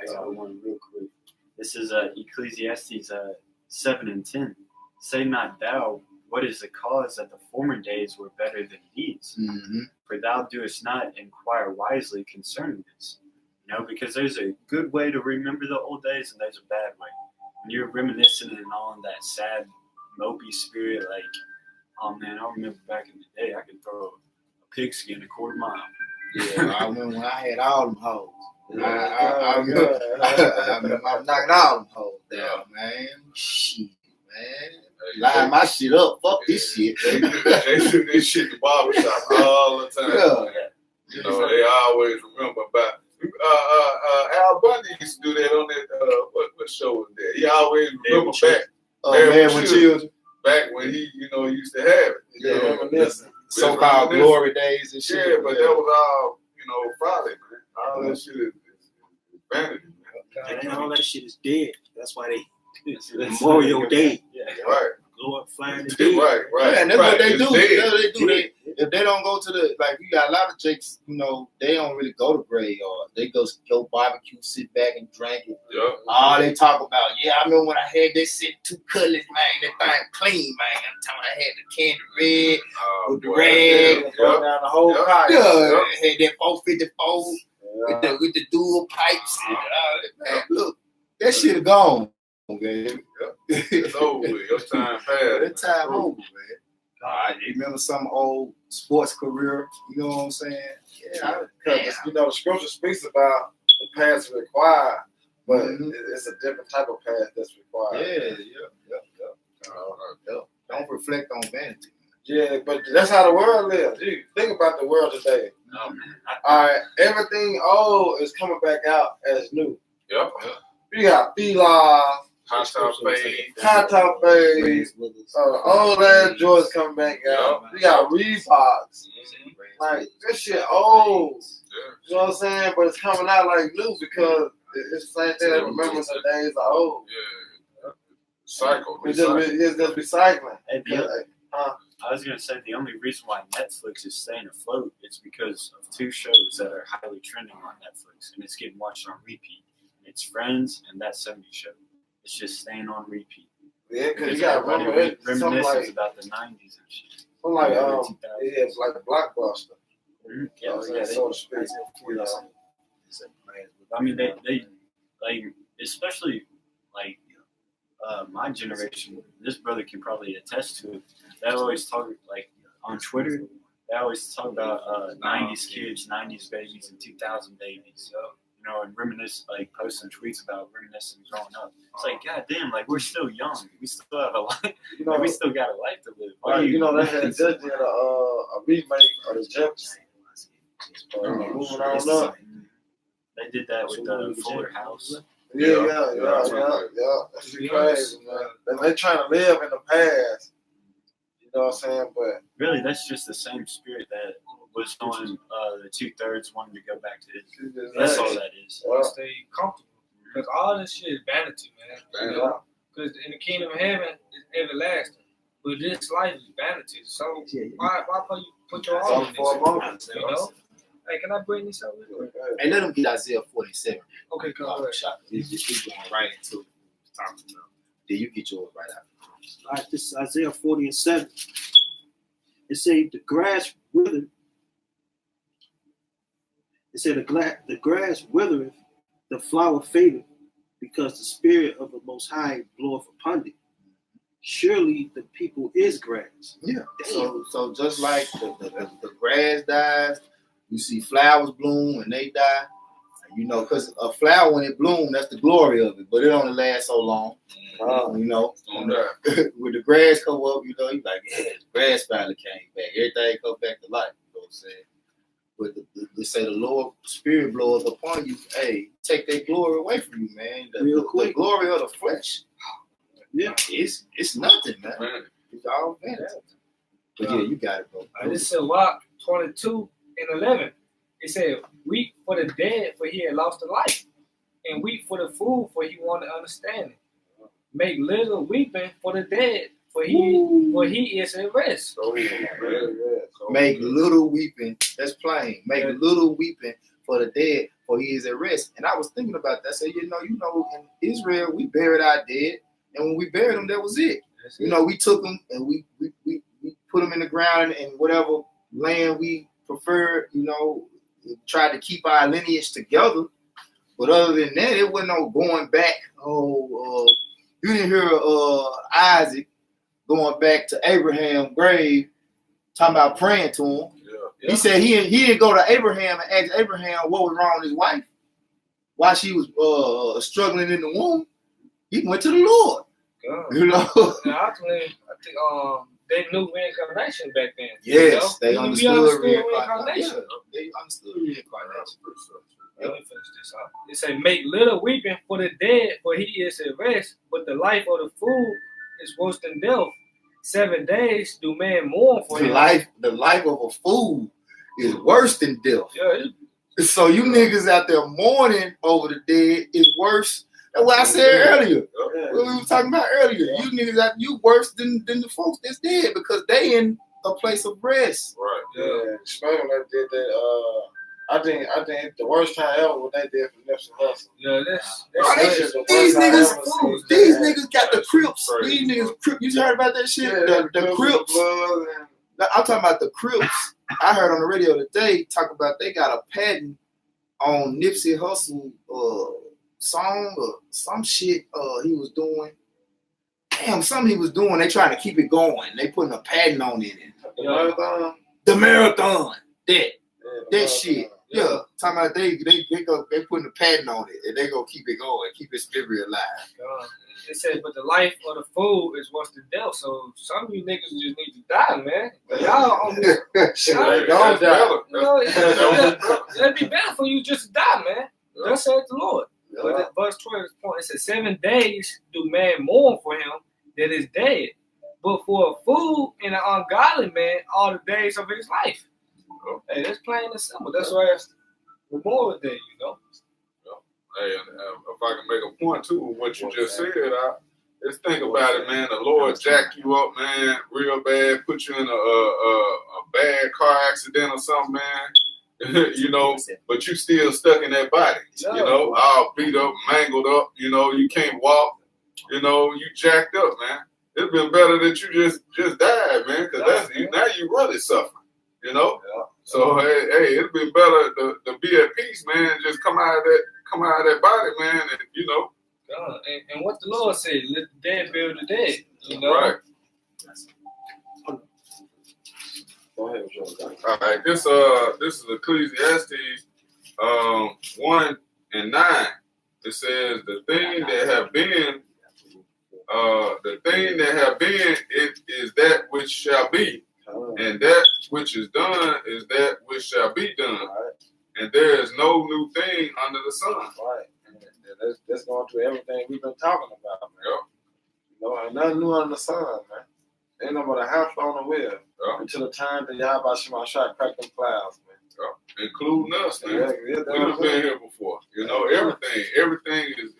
I got one real quick. This is Ecclesiastes 7 and 10. Say not thou, what is the cause that the former days were better than these? Mm-hmm. For thou doest not inquire wisely concerning this. Because there's a good way to remember the old days and there's a bad way. When you're reminiscing and all in that sad, mopey spirit, like, oh man, I remember back in the day I could throw a pigskin a quarter mile. Yeah, I remember when I had all them hoes. I remember I was knocking all them hoes down, man. Shit, man. line my shit up. Fuck this shit. They do this shit in the barbershop all the time. Yeah. You know, they always remember about. Al Bundy used to do that on that. What show was that? He always remember back. Man with Children. Back when he, used to have it. Yeah, know, so-called glory days and shit. Yeah, but that was all, Friday, man. All that shit is vanity, man. And all that shit is dead. That's why they Memorial Day. Right. Glorifying the dead. Right. Yeah, and that's what they It's do. dead. That's what they do. If they don't go to you got a lot of jakes, they don't really go to graveyards. They go barbecue, sit back and drink it. Yeah. All they talk about, I remember when I had that shit 2 cutlass, man, that thing clean, man. I'm talking I had the candy red with the red. Going down the whole pipe. Yeah, had that 454 with the dual pipes. And, man, look, that shit gone, man. It's over with. Your time passed. That time over, man. You remember some old sports career? You know what I'm saying? Yeah, Because the scripture speaks about the path required, but it's a different type of path that's required. Yeah. Don't reflect on vanity. Yeah, but that's how the world lives. Dude, think about the world today. No, man. All right, everything old is coming back out as new. Yep. You got Fila, Hot top fade. High Top Phase, all that Jordans coming back out. You got Reeboks. Like, this shit old. You know what I'm saying? But it's coming out like new because it's the same thing that remembers the days are old. Yeah. Cycle. It's just recycling. And I was going to say the only reason why Netflix is staying afloat is because of 2 shows that are highly trending on Netflix and it's getting watched on repeat. It's Friends and That 70s Show. It's just staying on repeat. Yeah, because you got to remember it. Something Reminiscence like, about the 90s and shit. it's like a blockbuster. Mm-hmm. So to speak. You know. I mean, they like, especially like my generation. This brother can probably attest to it. They always talk like on Twitter. They always talk about 90s kids, 90s babies, and 2000 babies. And reminisce, like posting tweets about reminiscing growing up. It's like, goddamn, like we're still young. We still have a life. We still got a life to live. They had just did a remake of the Jeffersons. Moving on up. They did that with the Fuller House. Yeah. That's crazy, man. They trying to live in the past. You know what I'm saying? But really, that's just the same spirit that was on the 2/3 wanting to go back to it. That's all that is. Stay comfortable. Because all this shit is vanity, man. Because in the kingdom of heaven, it's everlasting. But this life is vanity. So why put your all in this? Hey, can I bring this up? Hey, let them get Isaiah 47. Okay, go ahead. He's going right into it. Then you get yours right after. All right, this is Isaiah 40:7. It say the grass withered. It said the grass withereth, the flower fadeth, because the spirit of the Most High bloweth upon it. Surely the people is grass. Yeah. So just like the grass dies, you see flowers bloom and they die. Because a flower when it blooms, that's the glory of it, but it only lasts so long. When the grass come up, you like, the grass finally came back. Everything comes back to life. You know what I'm saying? But they say the Lord Spirit bloweth upon you. Hey, take that glory away from you, man. The glory of the flesh. Yeah, it's nothing, man. It's all vanity. But yeah, you got it, bro. This is Luke 22:11. It said, "Weep for the dead, for he had lost a life, and weep for the fool, for he wanted understanding. Make little weeping for the dead, for he is at rest." Make little weeping. That's plain. Make little weeping for the dead, for he is at rest. And I was thinking about that. So in Israel we buried our dead, and when we buried them, that was it. We took them and we put them in the ground in whatever land we preferred. Tried to keep our lineage together. But other than that, it wasn't no going back. You didn't hear Isaac going back to Abraham's grave, talking about praying to him. Yeah. He said he didn't go to Abraham and ask Abraham what was wrong with his wife while she was struggling in the womb. He went to the Lord. think they knew reincarnation back then. Yes, you know? they understood reincarnation. Yeah, they understood reincarnation. Let me finish this off. It say, make little weeping for the dead, for he is at rest, but the life of the fool is worse than death. 7 days do man mourn for him. The life of a fool is worse than death. Yeah, so you niggas out there mourning over the dead is worse. That's what I said earlier. What we were talking about earlier. You niggas out you worse than the folks that's dead because they in a place of rest. Right. Yeah. Especially when they did that. I think the worst time ever when they did for Nipsey Hussle. yeah, These niggas got the Crips. These niggas Crips. You heard about that shit? Yeah, the Crips. I'm talking about the Crips. I heard on the radio today talk about they got a patent on Nipsey Hussle song or some shit he was doing. Damn, something he was doing. They trying to keep it going. They putting a patent on it. The marathon. That shit. Yeah. Talking about they putting a patent on it and they gonna keep it going, keep his spirit alive. It said, but the life of the fool is worse than death. So some of you niggas just need to die, man. But y'all on this shit. Don't die. You know, it'd be better for you just to die, man. Thus said the Lord. But at verse 12 point, it says, 7 days do man mourn for him that is dead. But for a fool and an ungodly man, all the days of his life. Hey, that's plain and simple. That's why it's Memorial Day, you know. Hey, if I can make a point too, with what you just said, just think about it, man. The Lord jack you up, man, real bad, put you in a bad car accident or something, man. You know, but you still stuck in that body. You know, all beat up, mangled up. You know, you can't walk. You know, you jacked up, man. It'd been better that you just died, man, because now you really suffering. You know. So hey, it'd be better to be at peace, man. And just come out of that body, man, and you know. And what the Lord said, let the dead bury the dead. You know. Right. Go ahead, Joe. All right. This is Ecclesiastes 1:9. It says the thing that have been, it is that which shall be. And that which is done is that which shall be done. Right. And there is no new thing under the sun. Right. And that's going through everything we've been talking about, man. Yep. You know, ain't nothing new under the sun, man. Ain't no but a house on the wheel. Yep. Until the time that Yahweh Shema Shai crack them clouds, man. Yep. Including us, man. Yeah, We've been here before. You know, everything is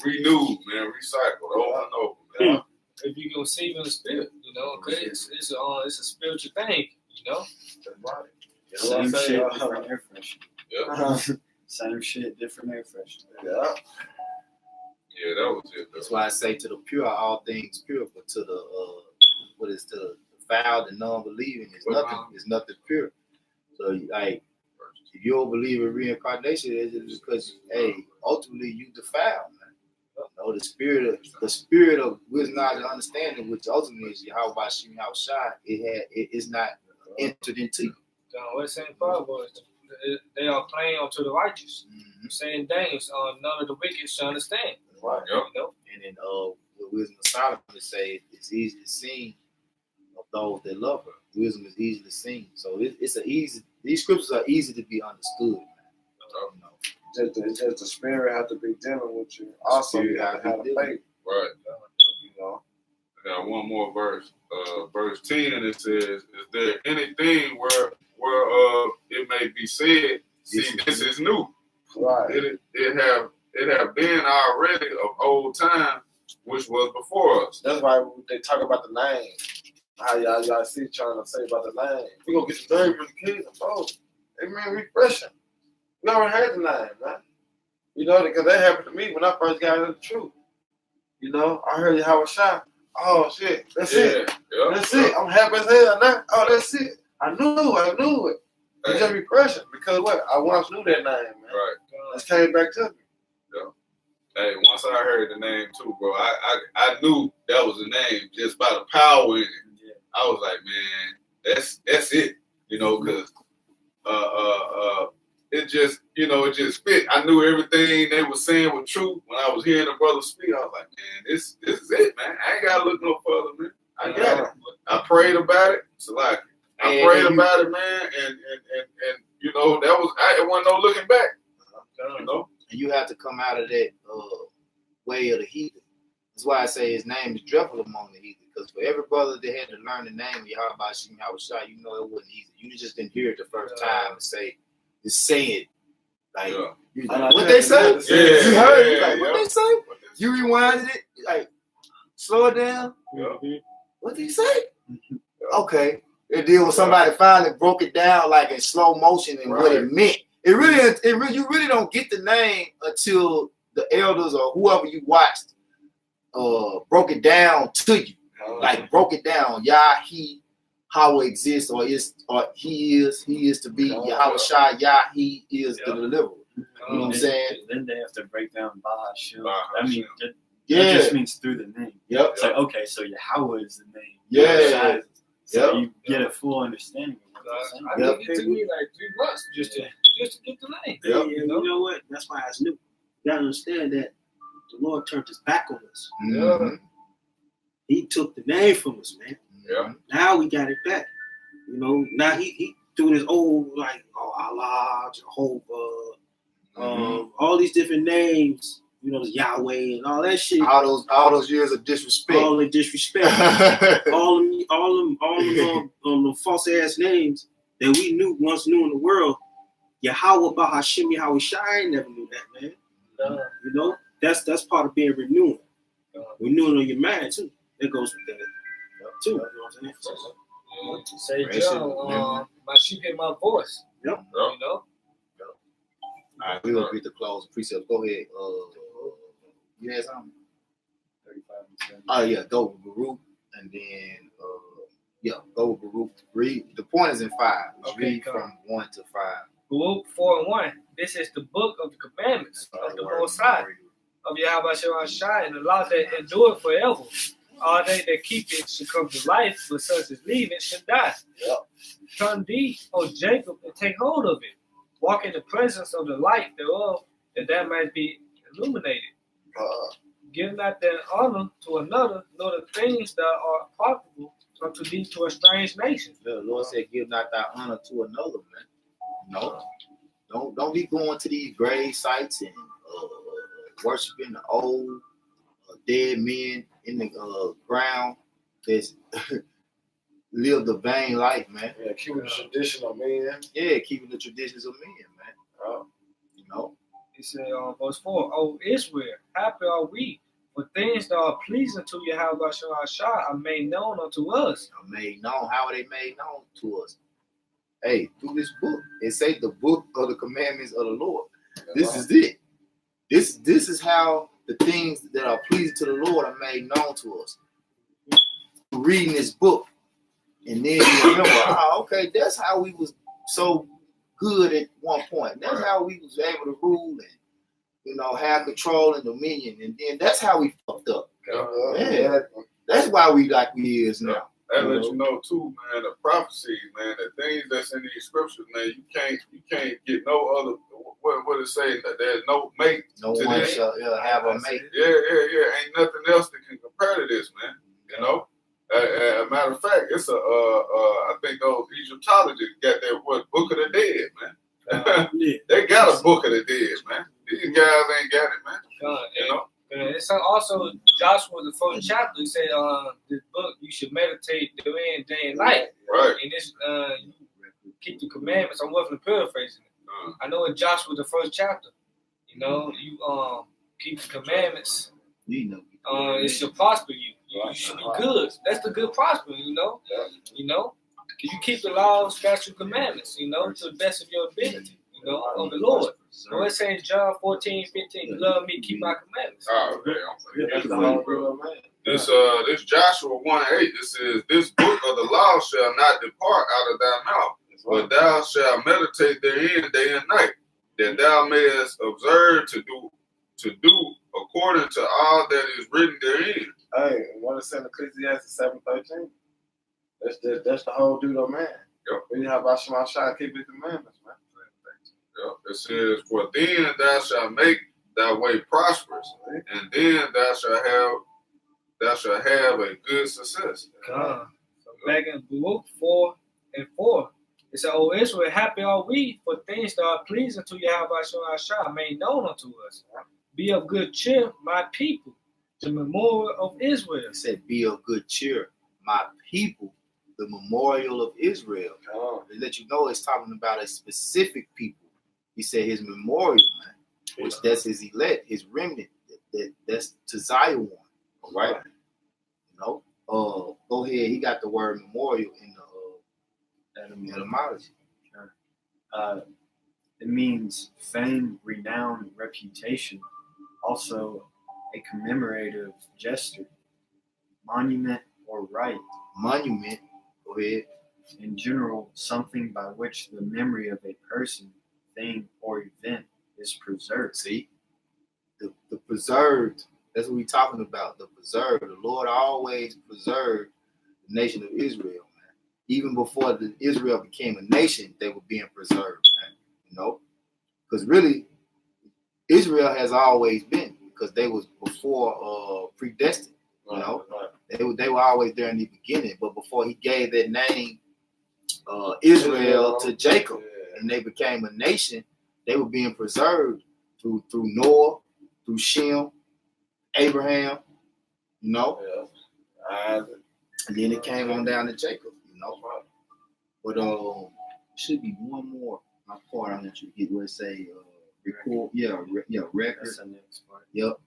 renewed, man, recycled over and over, man. If you can receive in the spirit, you know, because it's a spiritual thing, you know. Same shit, different air freshener. Yeah. Same shit, different air freshener. Yeah. Yeah, that was it. That's why I say to the pure, all things pure, but to the to the foul and non-believing is nothing pure. So like, if you don't believe in reincarnation, it's because ultimately you defile, man. You know, the spirit of wisdom, knowledge, and understanding, which ultimately is Yahweh Shem Shai, it is not entered into you. What it's saying Proverbs, they are playing unto the righteous. Mm-hmm. Saying things none of the wicked shall understand. Right. Yep. You know? And then with wisdom of Solomon to say it's easy to sing of those that love her. Wisdom is easy to sing. So these scriptures are easy to be understood, man. You know. Just the spirit have to be dealing with you. Also, you have to have faith. Right. You know. I got one more verse. Verse 10, and it says, "Is there anything where it may be said, see, this is new? Right. It have been already of old time, which was before us." That's why they talk about the name. How y'all see trying to say about the name. We gonna get the name for the kids. Oh, it mean refreshing. We already had the name, man. You know, because that happened to me when I first got into the truth. You know, I heard Yahweh Shai. Oh shit, that's it. Yeah, that's it. I'm happy as hell now. Oh, that's it. I knew it. It's just refreshing because what? I once knew that name, man. Right. It came back to me. Yeah. Hey, once I heard the name too, bro, I knew that was the name just by the power in it. Yeah. I was like, man, that's it. You know, because it just fit. I knew everything they were saying was true. When I was hearing the brother speak, I was like, man, this is it, man. I ain't gotta look no further, man. I got it. I prayed about it. It's like I prayed about it, man, and you know that was it wasn't no looking back. You know, and you have to come out of that way of the heathen. That's why I say his name is dreadful among the heathen. Because for every brother that had to learn the name of Yahweh Shem Yahushua, you know it wasn't easy. You just didn't hear it the first time and say it. Like, you like what they say? Yeah, you heard it? Like, what they say? You rewinded it, like, slow it down. What did he say? Okay. And then when somebody finally broke it down like in slow motion and what it meant. You really don't get the name until the elders or whoever you watched broke it down to you. Like broke it down. Yah, he, how it exists, or he is to be Yahweh Shai, Yah, he is the deliverer. You know what I'm saying? Then they have to break down Bahashim. I mean, that Yeah. just means through the name. Yep. It's like, okay, so Yahweh is the name. Yeah. So you get a full understanding of what they're saying. I think it took me like 3 months just to get the name. Yeah, you know what? That's why I knew. You gotta understand that the Lord turned his back on us. Mhm. He took the name from us, man. Yeah. Now we got it back. You know, now he threw this old like Allah, Jehovah, all these different names, you know, Yahweh and all that shit. All those years of disrespect. All the disrespect. all them false ass names that we once knew in the world. Yahweh Bahashim Yahweh Shai, never knew that, man. You know, that's part of being renewing. Renewing on your mind too. That goes with that too. You know what I'm saying? Say, John, my sheep hear my voice. Yep. You know? All right, we're gonna get the close precepts. Go ahead. You had something? 35. Oh yeah, go with Baruch, and then go with Baruch. Read. The point is in 5. Read from 1 to 5. Baruch 4:1. This is the book of the commandments of the Most High, of Yahweh Shem Shai, and the law that endure forever. All they that keep it should come to life, but such as leave it should die. Yep. Turn thee, O Jacob, and take hold of it. Walk in the presence of the light thereof, that might be illuminated. Give not that honor to another, nor the things that are profitable unto thee to a strange nation. The Lord said, "Give not thy honor to another, man." No, don't be going to these grave sites and worshiping the old dead men in the ground that's lived a vain life, man. Yeah, keeping the tradition of men. Yeah, keeping the traditions of men, man. You know. He said, verse 4, O Israel, happy are we, for things that are pleasing to Yahweh Shai are made known unto us. Are made known. How are they made known to us? Hey, through this book. It say the book of the commandments of the Lord. This is it. This is how the things that are pleasing to the Lord are made known to us. Reading this book, and then you remember, okay, that's how we was so good at one point. That's how we was able to rule and have control and dominion, and then that's how we fucked up. Yeah. That's why we like we is now. That lets you know too, man. The prophecies, man. The things that's in these scriptures, man. You can't get no other. What it say? That there's no mate. No to one this. shall have a mate. Yeah. Ain't nothing else that can compare to this, man. You know. As a matter of fact, it's I think those Egyptologists got their Book of the Dead, man. They got a Book of the Dead, man. These guys ain't got it, man. You know. It's also Joshua, the 4th chapter. He said, "This book you should meditate therein day and night." Right. And this, you keep the commandments. I'm working to paraphrasing it. I know in Joshua, the 1st chapter, you keep the commandments. It should prosper you. You should be good. That's the good prosper. You know. Because you keep the laws, statutes, commandments. To the best of your ability. Of the Lord. So let's say in John 14:15, love me, keep my commandments. This Joshua 1:8, it says, "This book of the law shall not depart out of thy mouth, but thou shalt meditate therein day and night, that thou mayest observe to do according to all that is written therein." Hey, what it said in Ecclesiastes 7:13? That's the whole dude, man. Yep. We have about Shema Shai keep his commandments, man. It says, "For then thou shalt make thy way prosperous, and then thou thou shalt have a good success. So back in Luke 4:4, it said, "O Israel, happy are we for things that are pleasing to Yahweh Shah, made known unto us. Be of good cheer, my people, the memorial of Israel." It said, "Be of good cheer, my people, the memorial of Israel." To let you know, it's talking about a specific people. He said his memorial, man, which that's his elect, his remnant. That's to Zion, all right? You know, go ahead. He got the word memorial in the etymology. It means fame, renown, reputation. Also, a commemorative gesture, monument, or rite. Monument. Go ahead. In general, something by which the memory of a person, thing, or event is preserved. See, the preserved. That's what we're talking about. The preserved. The Lord always preserved the nation of Israel, man. Even before Israel became a nation, they were being preserved, man. You know, because really, Israel has always been, because they was before predestined. You know, they were always there in the beginning. But before he gave that name, Israel, to Jacob, and they became a nation, they were being preserved through Noah, through Shem, Abraham, you know, and then it came on down to Jacob, you know. But should be one more part I want you to get where it say record, record. That's the next part. Yep.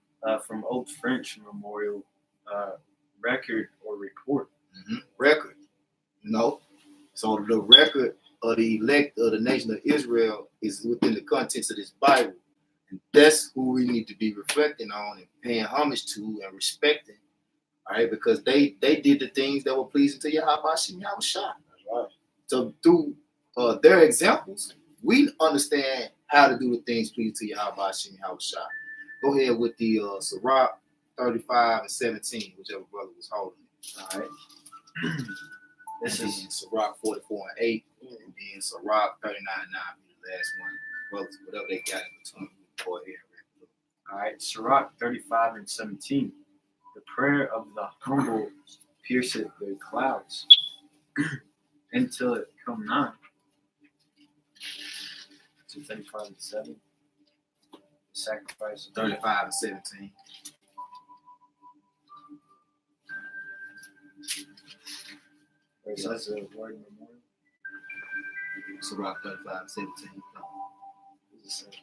From Old French memorial, record or report. Mm-hmm. Record, you know. So the record of the elect of the nation of Israel is within the context of this Bible. And that's who we need to be reflecting on and paying homage to and respecting, all right? Because they did the things that were pleasing to Yahweh Shem Yahushua. Right. So through their examples, we understand how to do the things pleasing to Yahweh Shem Yahushua. Go ahead with the Sirach 35 and 17, whichever brother was holding it. All right. This is Sirach 44 and 8, and then Sirach 39 and 9 be the last one. Brothers, whatever they got in between. Go ahead. All right, Sirach 35 and 17. The prayer of the humble pierceth the clouds until it come nigh. So 35 and 7. The sacrifice of 35 and 17. Wait, so that's the word memorial? Sirach 35 and 17. What does it say?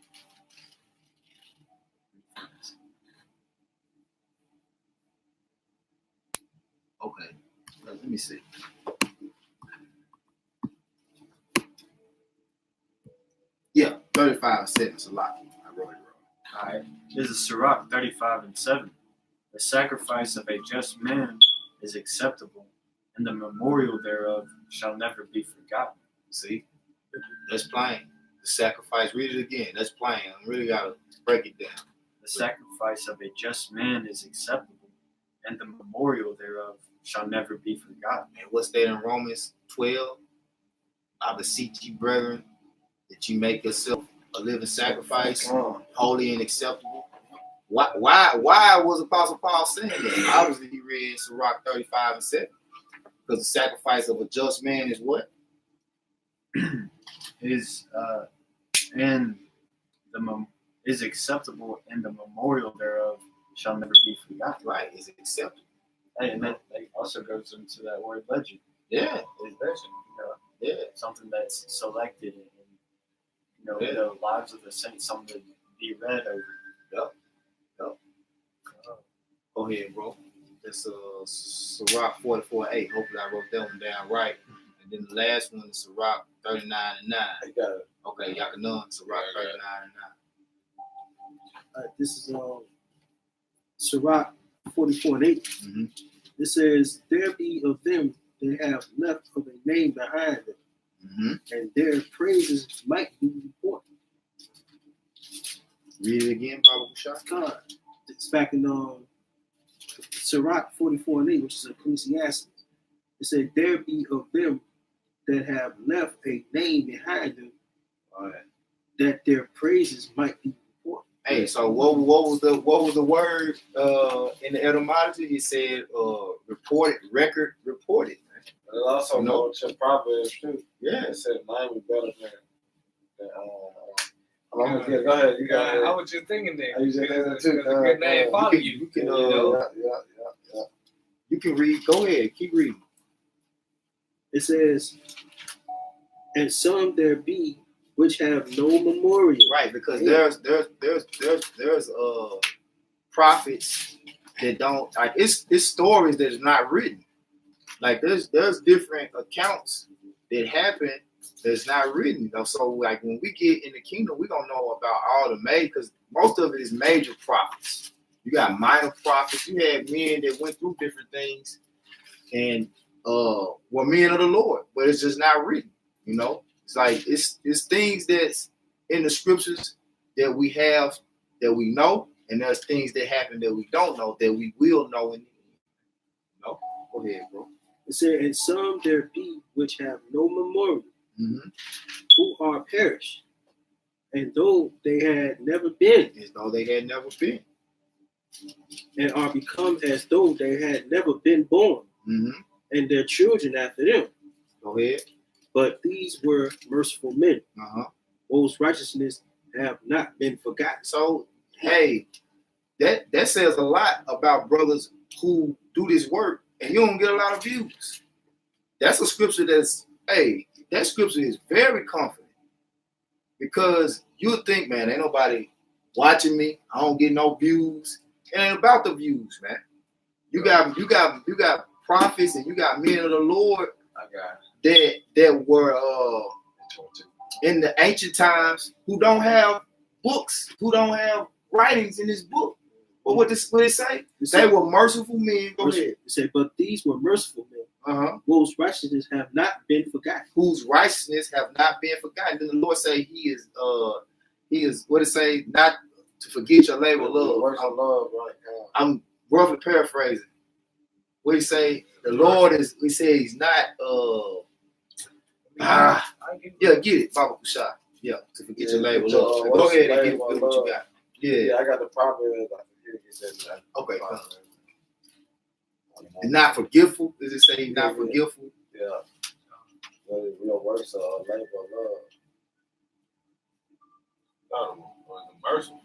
Okay, let me see. Yeah, 35 and 7 is a lot. I wrote it wrong. All right. This is Sirach 35 and 7. The sacrifice of a just man is acceptable, and the memorial thereof shall never be forgotten. See, that's plain. The sacrifice, read it again. That's plain. I really got to break it down. The sacrifice of a just man is acceptable, and the memorial thereof shall never be forgotten. And what's that in Romans 12? I beseech you, brethren, that you make yourself a living sacrifice, holy and acceptable. Why was Apostle Paul saying that? Obviously, he read Sirach 35 and 7. Because the sacrifice of a just man is what? Is acceptable, and the memorial thereof shall never be forgotten. Right, is acceptable. And that also goes into that word legend. Yeah. It's legend, Yeah. something that's selected and the lives of the saints, something to be read over. Yep. Go ahead, bro. That's Sirach 44:8. Hopefully I wrote that one down right. And then the last one is Sirach 39 and 9. You got it. Okay, y'all can know Sirach 39 and 9. This is Sirach 44 and 8. Mm-hmm. It says, there be of them that have left of a name behind them, Mm-hmm. and their praises might be reported. Read it again, Bible Shot. God. It's back in Sirach 44 and 8, which is Ecclesiastes. It said, there be of them that have left a name behind them, that their praises might be reported. Hey, so what was the word in the etymology? It said reported, record, reported. And it also goes to Proverbs too. Yeah. It said name is better than I'm gonna get, go ahead. You got it. I was just thinking that. I was just thinking too. Because a good name follow you. You can Yeah. you can read. Go ahead, keep reading. It says, and some there be which have no memorial. Right, because there's prophets that don't like it's stories that is not written. Like there's different accounts that happen that's not written. So like when we get in the kingdom, we don't know about all the because most of it is major prophets. You got minor prophets. You have men that went through different things and were men of the Lord, but it's just not written. You know, it's like it's things that's in the scriptures that we have that we know, and there's things that happen that we don't know that we will know in the end. You know? Go ahead, bro. It said, and some there be which have no memorial, who are perished, and though they had never been, As though they had never been. and are become as though they had never been born, and their children after them. Go ahead. But these were merciful men, whose righteousness have not been forgotten. So, hey, that says a lot about brothers who do this work and you don't get a lot of views. That's a scripture that scripture is very confident because you would think, man, ain't nobody watching me. I don't get no views. It ain't about the views, man. You got prophets and you got men of the Lord that were in the ancient times who don't have books, who don't have writings in this book. But what it say? They were merciful men. Go ahead. It said, but these were merciful men, whose righteousness have not been forgotten. Whose righteousness have not been forgotten. Then the Lord say he is what it say, not to forget your labor of love. I'm roughly paraphrasing. What he say? The Lord is, we say he's not get it, Baba Kusha. Yeah, to forget your labor of love. Go ahead and get what you got. Yeah, I got the Proverbs. Okay. And not forgetful. Does it say he's not forgetful? Yeah. Real works of labor of love. Merciful.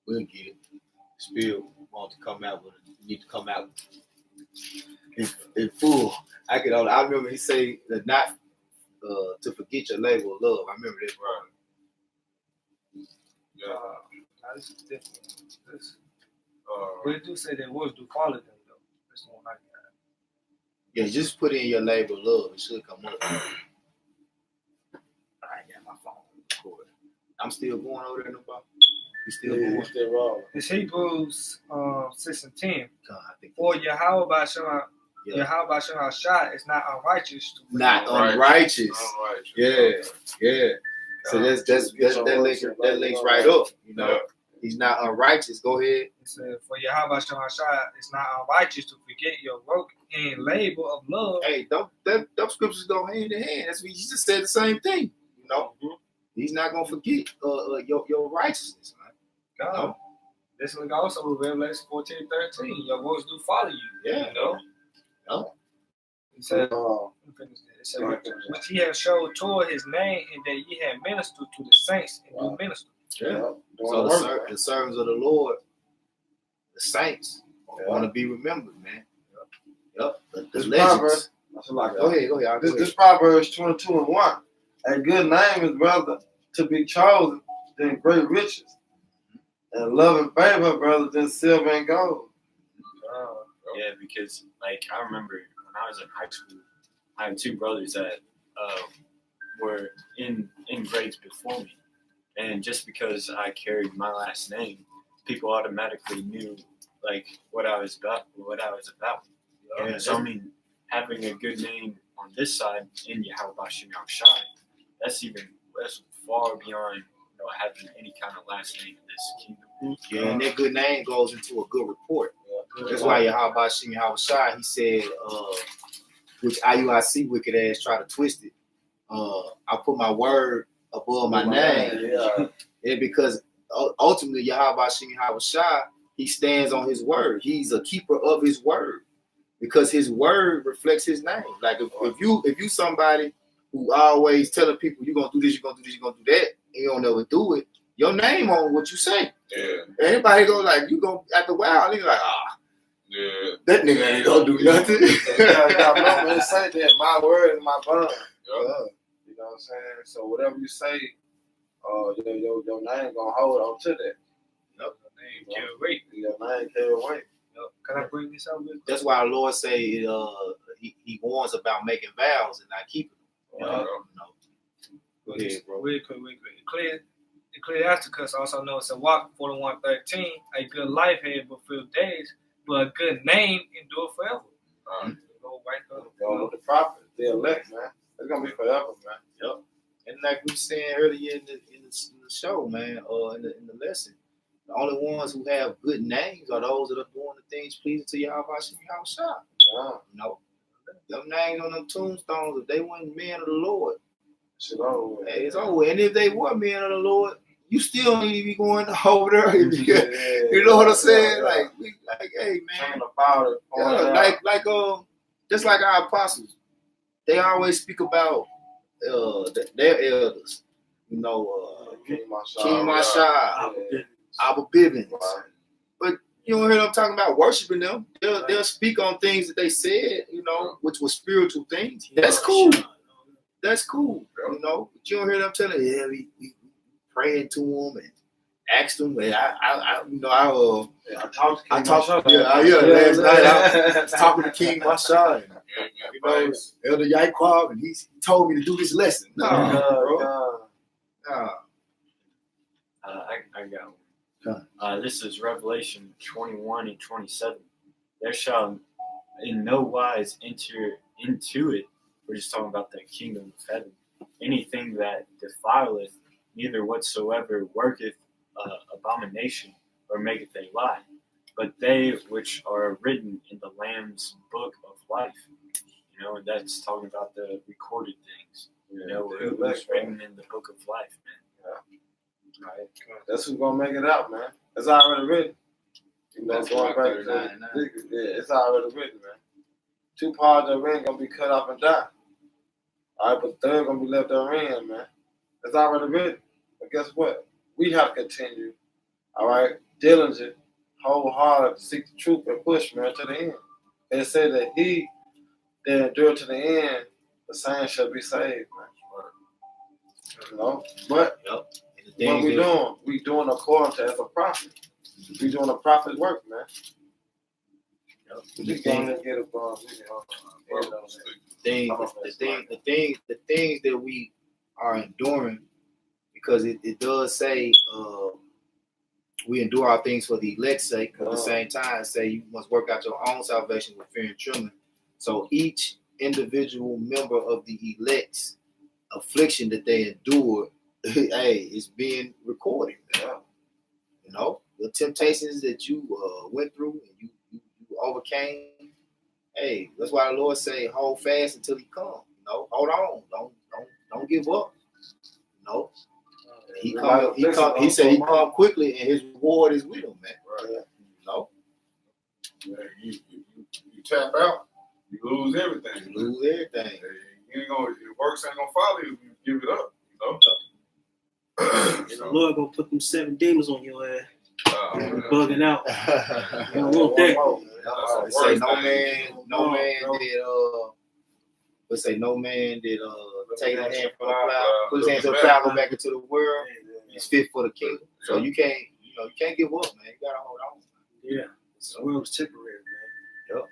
We'll get it. Spill want to come out with it. You need to come out in full. I remember he say that not to forget your labor of love. I remember that. Right. Yeah. That's different. But it do say that words do follow them though. That's one like that. Yeah, just put in your labor of love. It should come up. I got my phone recording. I'm still going over there, nobody. You still going? Still wrong. It's Hebrews 6 and 10. God, I think For Yahweh Bashar Shah is not unrighteous. Not unrighteous. Yeah. So that links right up. You know, he's not unrighteous. Go ahead. It said, for Yahweh Bashar Shah is not unrighteous to forget your work and labor of love. Hey, those scriptures go hand in hand. That's what he just said the same thing. You know, he's not gonna forget your righteousness, man. God. No. This look also with Revelation 14:13. Your works do follow you. Yeah. You know? No. He said, which he has showed toward his name, and that ye have ministered to the saints and do minister. Yeah. So the servants of the Lord, the saints, want to be remembered, man. Yep. The legends. Go ahead. This Proverbs 22:1. A good name is rather to be chosen than great riches, and love and favor rather than silver and gold. Yeah, because like I remember when I was in high school, I had two brothers that were in grades before me, and just because I carried my last name, people automatically knew like what I was about. So I mean, having a good name on this side in Yahweh Bashim Shai, that's far beyond having any kind of last name in this kingdom. Yeah, and that good name goes into a good report. That's why Yahweh Bashim Shai, he said, which IUIC wicked ass try to twist it. I put my word above my name. Yeah. And because ultimately Yahweh Shem Shah, he stands on his word. He's a keeper of his word because his word reflects his name. Like if you somebody who always telling people you're gonna do this, you're gonna do this, you're gonna do that, and you don't never do it, your name on what you say. Yeah. Anybody go like you go after a while, nigga like Yeah. that nigga ain't gonna do nothing. Remember, it say that my word is my bond. Yep. You know what I'm saying? So whatever you say, your name gonna hold on to that. Yep. Name carry weight. Your name carry weight. Yep. Can I bring this up? That's why our Lord say he warns about making vows and not keeping them. Yeah. Go ahead, bro. Real quick. Ecclesiasticus also knows to walk 41:13. A good life had fulfilled days, but a good name endure forever. Go right up. Yo, with the prophet, the elect, man. It's gonna be forever, man. Yep. And like we were saying earlier in the show, man, in the lesson, the only ones who have good names are those that are doing the things pleasing to Yahweh Shem Shah. Yeah. You know, them names on them tombstones, if they weren't men of the Lord, Shit over. hey, it's over. And if they were men of the Lord, you still need to be going over there. You know what I'm saying? Yeah. Like, hey, man. Talking about it. Yeah, just like our apostles, they always speak about their elders. You know, King King Mashal. Mashal, Abba Bivens. Right. But you don't hear them talking about worshiping them. They'll speak on things that they said, you know, which were spiritual things. That's cool. That's cool, you know. But you don't hear them telling, yeah, we praying to them and asked them. I talked to King Mashal. Last night I was talking to King Mashal. You know, Elder Yaquab, and he told me to do this lesson. No, bro. I got one. This is Revelation 21 and 27. There shall in no wise enter into it. We're just talking about the kingdom of heaven. Anything that defileth, neither whatsoever worketh abomination or maketh a lie, but they which are written in the Lamb's book of life. You know, and that's talking about the recorded things. You know, it was written in the book of life, man. Yeah. Right. That's who's gonna make it out, man. It's already written. You know, That's going right, back to it's already written, man. 2 parts of the ring gonna be cut off and die. All right, but the third gonna be left therein, man. It's already written. But guess what? We have to continue. All right, diligent, wholehearted, to seek the truth and push, man, to the end. And it said that he that endure to the end, the same shall be saved, man. You know, but what we doing? We doing according to as a prophet. We doing a prophet's work, man. We gonna get it from the things that we are enduring, because it does say we endure our things for the elect's sake. At the same time, say you must work out your own salvation with fear and trembling. So each individual member of the elect's affliction that they endure, hey, it's being recorded. You know, the temptations that you went through and you overcame. Hey, that's why the Lord say, hold fast until He comes. You know, hold on, don't give up. You know, He said He come quickly, and His reward is with Him, man. Right. You know, you tap out, you lose everything. You lose everything. You ain't gonna, your works ain't gonna follow you. You give it up. You know. The Lord gonna put them 7 demons on your ass. Bugging out. You don't want that. They say no man did take his hand from the plow, put his hand to the plow, go back into the world. He's fit for the kingdom. So you can't give up, man. You gotta hold on. Yeah, the world's temporary, man.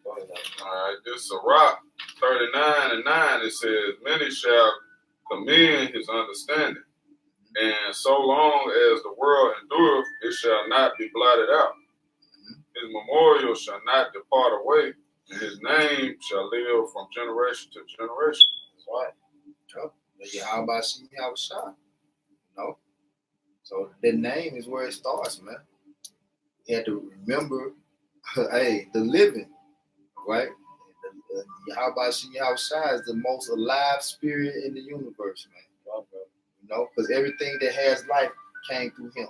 All right, this Sirach 39 and 9. It says, many shall commend his understanding, and so long as the world endureth, it shall not be blotted out. His memorial shall not depart away, and his name shall live from generation to generation. That's right. How about Yahweh Shah? You know? So the name is where it starts, man. You have to remember, hey, the living, right? Yahweh Shem Yahweh Shai is the most alive spirit in the universe, man. You know, because everything that has life came through him.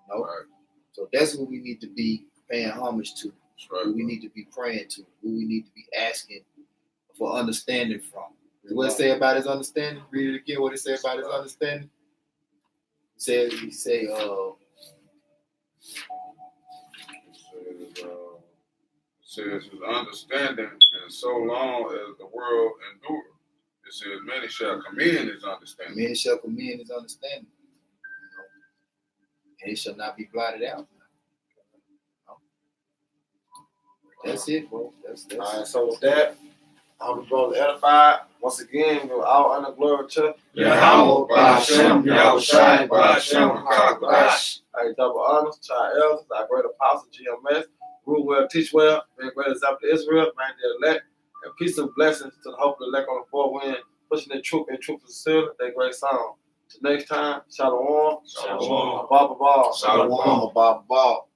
You know? Right. So that's who we need to be paying homage to. That's right. Who we need to be praying to. Who we need to be asking for understanding from. What it say about his understanding? Read it again. What it say about his understanding? He say, It says his understanding, and so long as the world endure. It says many shall commend his understanding. many shall commend his understanding. You know? And it shall not be blotted out. You know? That's it, bro. That's All right, so with that, I'm the brother edified. Once again, we're all under glory to Yahweh Ba'Shem, Yahweh Shai, Ba'Shem, Kakadash. Hey, double honors to our elders, our great apostle, GMS. Rule well, teach well, being great example to Israel, man, the elect, and peace and blessings to the hope of the elect on the four wind, pushing their truth and truth sincerely, their great song. Till next time, Shalom. Shalom. Baba Ball. Shalom, Bob Ball.